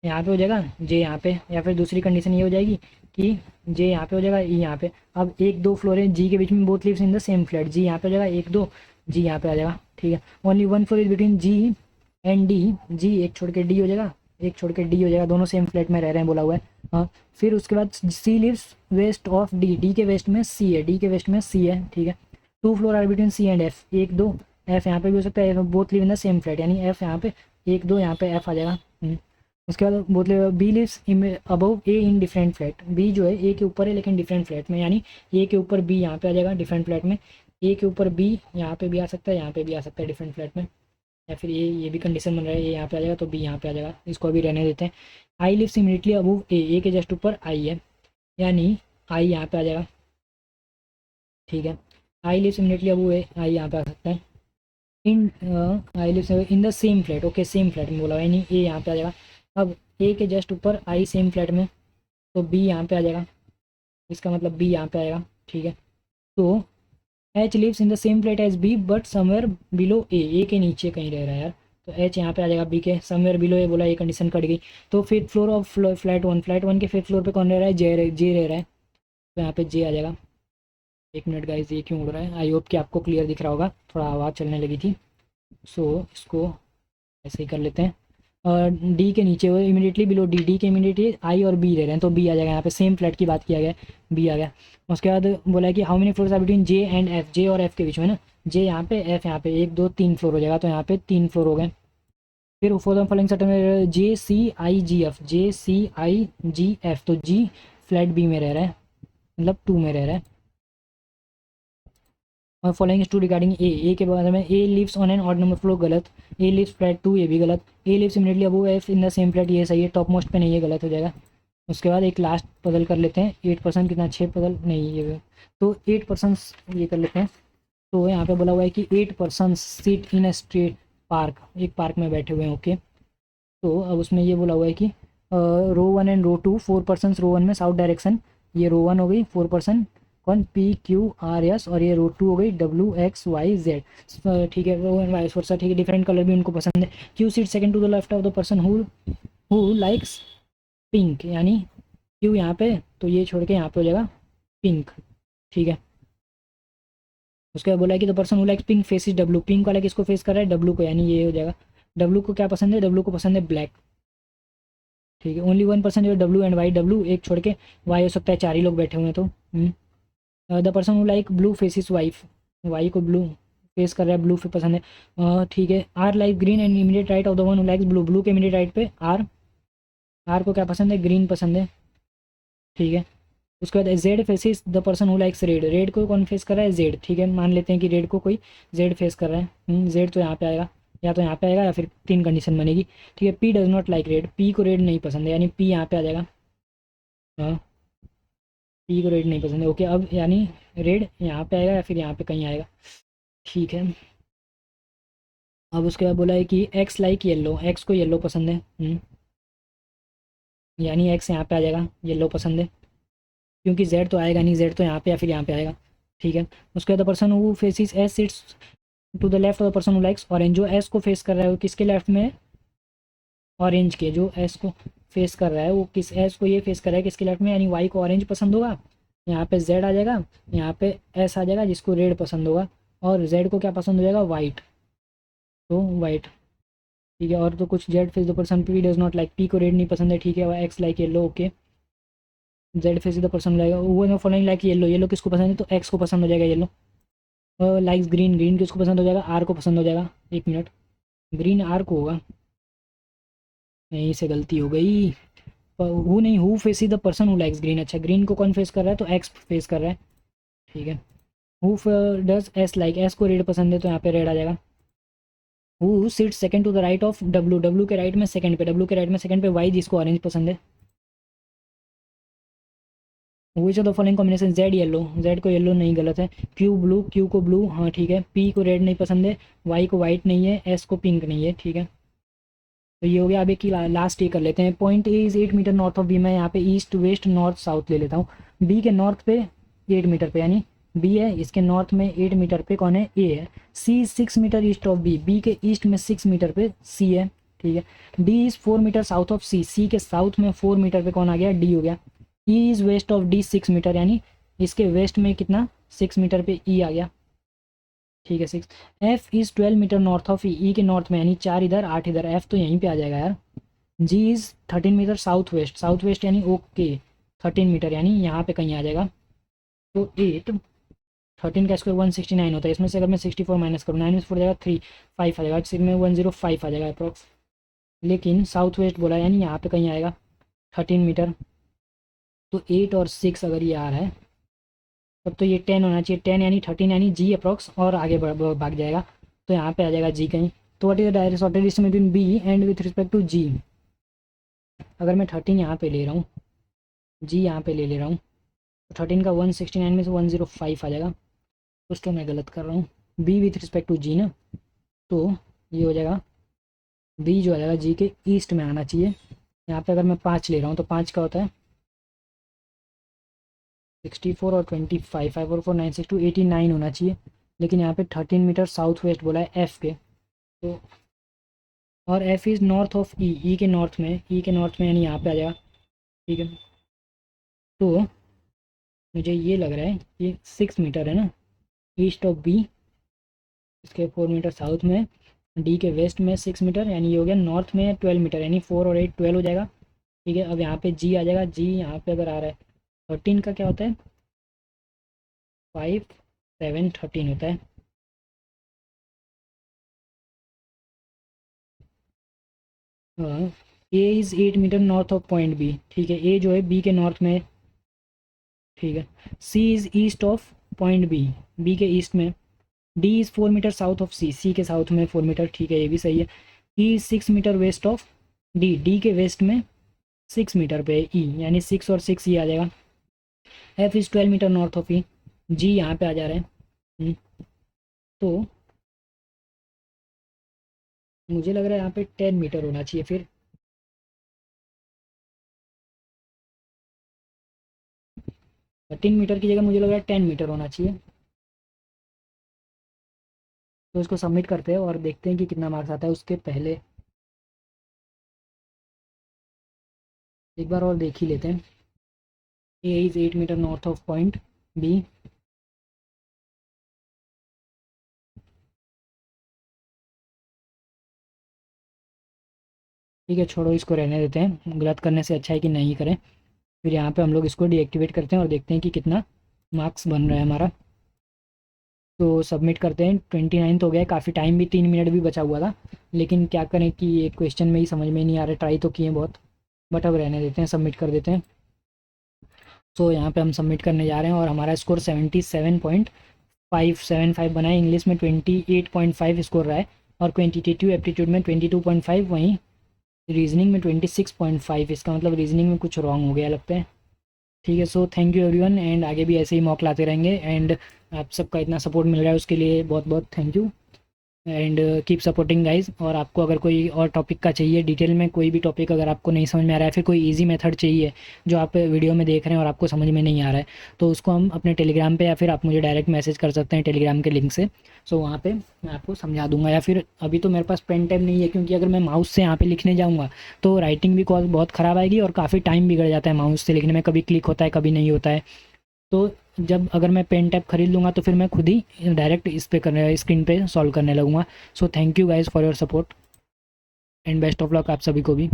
यहाँ पे हो जाएगा, जे यहाँ पे, या फिर दूसरी कंडीशन ये हो जाएगी कि जे यहाँ पे हो जाएगा, ई यहाँ पे। अब 1 2 फ्लोर है जी के बीच में, both lives in the same flat, G यहाँ पे हो जाएगा 1 2, जी यहाँ पे आ जाएगा, ठीक है। Only 1 floor is between G and D, G एक छोड़ के डी हो जाएगा, एक छोड़ के डी हो जाएगा, दोनों सेम फ्लैट में रह रहे हैं बोला हुआ है, हाँ। फिर उसके बाद C lives west of D, D के वेस्ट में सी है, डी के वेस्ट में सी है, ठीक है। 2 floor are between C and F, 1 2, F यहाँ पे भी हो सकता है, both live in the same flat, यानी एफ यहाँ पे 1 2, यहाँ पे एफ आ जाएगा। उसके बाद बोले B lives above A in different flat, B जो है ए के ऊपर है लेकिन डिफरेंट फ्लैट में, यानी ए के ऊपर बी यहाँ पे आ जाएगा डिफरेंट फ्लैट में, ए के ऊपर बी यहाँ पे भी आ सकता है, यहाँ पे भी आ सकता है डिफरेंट फ्लैट में, या फिर ये भी कंडीशन बन रहा है, ए यहाँ पे आ जाएगा तो बी यहाँ पे आ जाएगा, इसको अभी रहने देते हैं। आई lives immediately above A, A के जस्ट ऊपर आई है, यानी आई यहाँ पे आ जाएगा, ठीक है। I lives immediately above A, I यहाँ पे आ सकता है। In I lives in the same flat, okay, same flat में बोला हुआ है, यानी ए यहाँ पे आ जाएगा। अब ए के जस्ट ऊपर आई सेम फ्लैट में तो बी यहाँ पे आ जाएगा, इसका मतलब बी यहाँ पे आएगा, ठीक है। तो H lives in the same flat as B but somewhere below A, A के नीचे कहीं रह रहा है यार, तो एच यहाँ पे आ जाएगा बी के समवेयर बिलो ए, बोला ये कंडीशन कट गई। तो fifth floor of flat 1, flat 1 के 5th फ्लोर पे कौन रह रहा है, जे रह रहा है, तो यहाँ पे जे आ जाएगा। 1 मिनट गाइस, ये क्यों उड़ रहा है, आई होप कि आपको क्लियर दिख रहा होगा, थोड़ा आवाज़ चलने लगी थी, सो इसको ऐसे ही कर लेते हैं। और डी के नीचे वो इमीडिएटली बिलो डी, डी के इमीडिएटली आई और बी रह रहे हैं तो बी आ जाएगा, यहाँ पे सेम फ्लैट की बात किया गया है, बी आ गया। उसके बाद बोला है कि how many floors are between J and F, J और एफ के बीच में ना, जे यहाँ पे एफ यहाँ पे, 1 2 3 फ्लोर हो जाएगा, तो यहाँ पे 3 फ्लोर हो गए। फिर फॉर द फॉलोइंग सेटल में जे सी आई जी एफ, जे सी आई जी एफ, तो जी फ्लैट बी में रह रहा है, मतलब 2 में रह रहा है। और following is true regarding A, के बारे में, A lives on an odd number floor, गलत। ए लिव्स फ्लैट 2, ये भी गलत। A lives immediately above F in the same flat, ये सही है, टॉप मोस्ट पे नहीं, ये गलत हो जाएगा। उसके बाद एक लास्ट पजल कर लेते हैं, 8% कितना, 6 पजल नहीं, ये तो 8% ये कर लेते हैं। तो यहाँ पे बोला हुआ है कि 8% seat in a street park, एक पार्क में बैठे हुए हैं, ओके। तो अब उसमें ये बोला हुआ है कि रो 1 एंड रो 2, 4% रो 1 में साउथ डायरेक्शन, ये रो 1 हो गई 4%, कौन, पी क्यू आर एस, और ये रो 2 हो गई डब्ल्यू एक्स वाई जेड, ठीक है, रो एंड वाइस वर्सा, ठीक है। डिफरेंट कलर भी उनको पसंद है। Q seat second to the left of the person who likes pink, यानी क्यू यहाँ पे, तो ये छोड़ के यहाँ पे हो जाएगा पिंक, ठीक है। उसके बाद बोला है कि the person who likes pink face is W, pink वाला किसको फेस कर रहा है, डब्लू को, यानी ये हो जाएगा। डब्लू को क्या पसंद है, डब्लू को पसंद है ब्लैक, ठीक है। ओनली वन पर्सन जो डब्लू एंड वाई, डब्लू एक छोड़ के वाई हो सकता है, चार ही लोग बैठे हुए हैं तो। The person who like blue face is wife, Y को ब्लू फेस कर रहा है, ब्लू पे पसंद है, ठीक है। R like green and immediate right of the one who likes blue, blue के इमीडिएट राइट पे आर, आर को क्या पसंद है, ग्रीन पसंद है, ठीक है। उसके बाद Z faces the person who likes red, red को कौन फेस कर रहा है, जेड, ठीक है। मान लेते हैं कि रेड को कोई जेड फेस कर रहा है, जेड तो यहाँ पे आएगा, या तो यहाँ पे आएगा या फिर तीन कंडीशन बनेगी, ठीक है। P does not like red, P को रेड नहीं पसंद है, यानी पी यहाँ पे आ जाएगा, हाँ, पी को रेड नहीं पसंद है, ओके। अब यानी रेड यहाँ पे आएगा या फिर यहाँ पे कहीं आएगा, ठीक है। अब उसके बाद बोला है कि एक्स लाइक येलो, एक्स को येलो पसंद है, यानी एक्स यहाँ पे आ जाएगा, येलो पसंद है, क्योंकि जेड तो आएगा नहीं, जेड तो यहाँ पे या फिर यहाँ पे आएगा, ठीक है। उसके बाद the person who faces S sits to the left of the person who likes orange, जो एस को फेस कर रहा है वो किसके लेफ्ट में है, ऑरेंज के, जो एस को फेस कर रहा है वो किस, एस को ये फेस कर रहा है किसके लेफ्ट में, यानी वाई को ऑरेंज पसंद होगा, यहाँ पे जेड आ जाएगा, यहाँ पे एस आ जाएगा जिसको रेड पसंद होगा, और जेड को क्या पसंद हो जाएगा, वाइट, तो वाइट, ठीक है। और तो कुछ, Z face the person P does not like, P को रेड नहीं पसंद है, ठीक है। X like yellow, okay. Z face the person like वो फॉलोइंग लाइक येलो, येलो किसको पसंद है, तो एक्स को पसंद हो जाएगा येलो। लाइक्स ग्रीन, ग्रीन किसको पसंद हो जाएगा, आर को पसंद हो जाएगा, एक मिनट, ग्रीन आर को होगा, यहीं से गलती हो गई, हु नहीं, who face the person who likes green, अच्छा ग्रीन को कौन फेस कर रहा है, तो एक्स फेस कर रहा है, ठीक है। Who does S like, S को रेड पसंद है तो यहाँ पे रेड आ जाएगा। Who sit second to the right of W, W के राइट में सेकंड पे, डब्लू के राइट में सेकंड पे वाई, जिसको ऑरेंज पसंद है। Which of the following combination, Z yellow, Z को येलो नहीं, गलत है। क्यू ब्लू, क्यू को ब्लू, हाँ ठीक है। पी को रेड नहीं पसंद है, वाई को वाइट नहीं है, एस को पिंक नहीं है, ठीक है। तो ये हो गया। अब एक की लास्ट ये कर लेते हैं। Point A is 8 metre north of B, मैं यहाँ पे ईस्ट वेस्ट नॉर्थ साउथ ले लेता हूँ। बी के नॉर्थ पे 8 मीटर पे, यानी बी है, इसके नॉर्थ में 8 मीटर पे कौन है, ए है। C is 6 metre east of B, B के ईस्ट में 6 मीटर पे सी है, ठीक है। D is 4 metre south of C, C के साउथ में 4 मीटर पे कौन आ गया, डी हो गया। E is west of D 6 metre, यानी इसके वेस्ट में कितना, 6 मीटर पे ई आ गया, ठीक है 6। F is 12 metre north of E, E के नॉर्थ में, यानी 4 इधर 8 इधर, एफ तो यहीं पे आ जाएगा यार। G is 13 metre south west, south west यानी ओके 13 मीटर, यानी यहाँ पे कहीं आ जाएगा। तो 8, 13 का स्क्वायर 169 होता है, इसमें से अगर मैं 64 माइनस करूँ, 9 में 4 जाएगा 3, 5 आ जाएगा, सिर्फ में 105 आ जाएगा अप्रॉक्स। लेकिन साउथ वेस्ट बोला, यानी यहाँ पे कहीं आएगा 13 मीटर। तो 8 और 6 अगर ये आ रहा है तब तो ये 10 होना चाहिए, 10 यानी 13, यानी जी अप्रॉक्स, और आगे भाग जाएगा, तो यहाँ पे आ जाएगा जी कहीं। तो what is the direct shortest distance between B and with respect to G, अगर मैं 13 यहाँ पे ले रहा हूँ, जी यहाँ पे ले रहा हूँ, तो 13 का 169 में से 105 आ जाएगा, उसको मैं गलत कर रहा हूँ, बी विथ रिस्पेक्ट टू जी ना, तो ये हो जाएगा बी जो आ जाएगा जी के ईस्ट में आना चाहिए। यहाँ पे अगर मैं 5 ले रहा हूँ तो 5 का होता है 64 और 25, 5 और 4 9 6 2 89 होना चाहिए, लेकिन यहाँ पे 13 मीटर साउथ वेस्ट बोला है एफ़ के, तो और F is north of E, E के नॉर्थ में, ई के नॉर्थ में यानी यहाँ पे आ जाएगा, ठीक है। तो मुझे ये लग रहा है कि 6 मीटर है ना ईस्ट ऑफ बी, इसके 4 मीटर साउथ में, डी के वेस्ट में 6 मीटर, यानी ये हो गया नॉर्थ में 12 मीटर, यानी 4 और 8 12 हो जाएगा, ठीक है। अब यहाँ पे जी आ जाएगा, जी यहाँ पे अगर आ रहा है 13 का क्या होता है, 5 7 13 होता है, हाँ। A is 8 metre north of point B, ठीक है, ए जो है बी के नॉर्थ में, ठीक है। C is east of point B, B के ईस्ट में। D is 4 metre south of C, C के साउथ में 4 मीटर, ठीक है, ये भी सही है। E is 6 metre west of D, D के वेस्ट में 6 मीटर पे ई, यानी 6 और 6 ये आ जाएगा। F is 12 metre north of E, G यहाँ पे आ जा रहे हैं, तो मुझे लग रहा है यहाँ पे 10 मीटर होना चाहिए फिर, 13 मीटर की जगह मुझे लग रहा है 10 मीटर होना चाहिए। तो इसको सबमिट करते हैं और देखते हैं कि कितना मार्क्स आता है। उसके पहले एक बार और देख ही लेते हैं। A is 8 metre north of point B, ठीक है, छोड़ो, इसको रहने देते हैं, गलत करने से अच्छा है कि नहीं करें। फिर यहाँ पे हम लोग इसको डीएक्टिवेट करते हैं और देखते हैं कि कितना मार्क्स बन रहा है हमारा। तो सबमिट करते हैं। 29 हो गया है, काफ़ी टाइम भी 3 मिनट भी बचा हुआ था, लेकिन क्या करें कि ये क्वेश्चन में ही समझ में नहीं आ रहा। ट्राई तो किए बहुत, बट अब रहने देते हैं, सबमिट कर देते हैं। तो यहाँ पे हम सबमिट करने जा रहे हैं और हमारा स्कोर 77.575 बना है। इंग्लिश में 28.5 स्कोर रहा है और क्वान्टिटेटिव एप्टीट्यूड में 22.5, वहीं रीजनिंग में 26.5। इसका मतलब रीजनिंग में कुछ रॉन्ग हो गया लगता है। ठीक है, सो थैंक यू एवरीवन, एंड आगे भी ऐसे ही मॉक लाते रहेंगे। एंड आप सबका इतना सपोर्ट मिल रहा है उसके लिए बहुत बहुत thank you, and keep supporting guys. और आपको अगर कोई और टॉपिक का चाहिए डिटेल में, कोई भी टॉपिक अगर आपको नहीं समझ में आ रहा है, फिर कोई इजी मेथड चाहिए जो आप वीडियो में देख रहे हैं और आपको समझ में नहीं आ रहा है, तो उसको हम अपने टेलीग्राम पे या फिर आप मुझे डायरेक्ट मैसेज कर सकते हैं टेलीग्राम के लिंक से। सो वहाँ पे मैं आपको समझा दूंगा। या फिर अभी तो मेरे पास पेन टैब नहीं है, क्योंकि अगर मैं माउस से यहाँ पे लिखने जाऊँगा तो राइटिंग भी बहुत ख़राब आएगी और काफ़ी टाइम बिगड़ जाता है माउस से लिखने में, कभी क्लिक होता है कभी नहीं होता है। तो जब अगर मैं पेन टैब खरीद लूँगा तो फिर मैं खुद ही डायरेक्ट इस पे करने स्क्रीन पे सॉल्व करने लगूँगा। So thank you guys for your support and best of luck आप सभी को भी।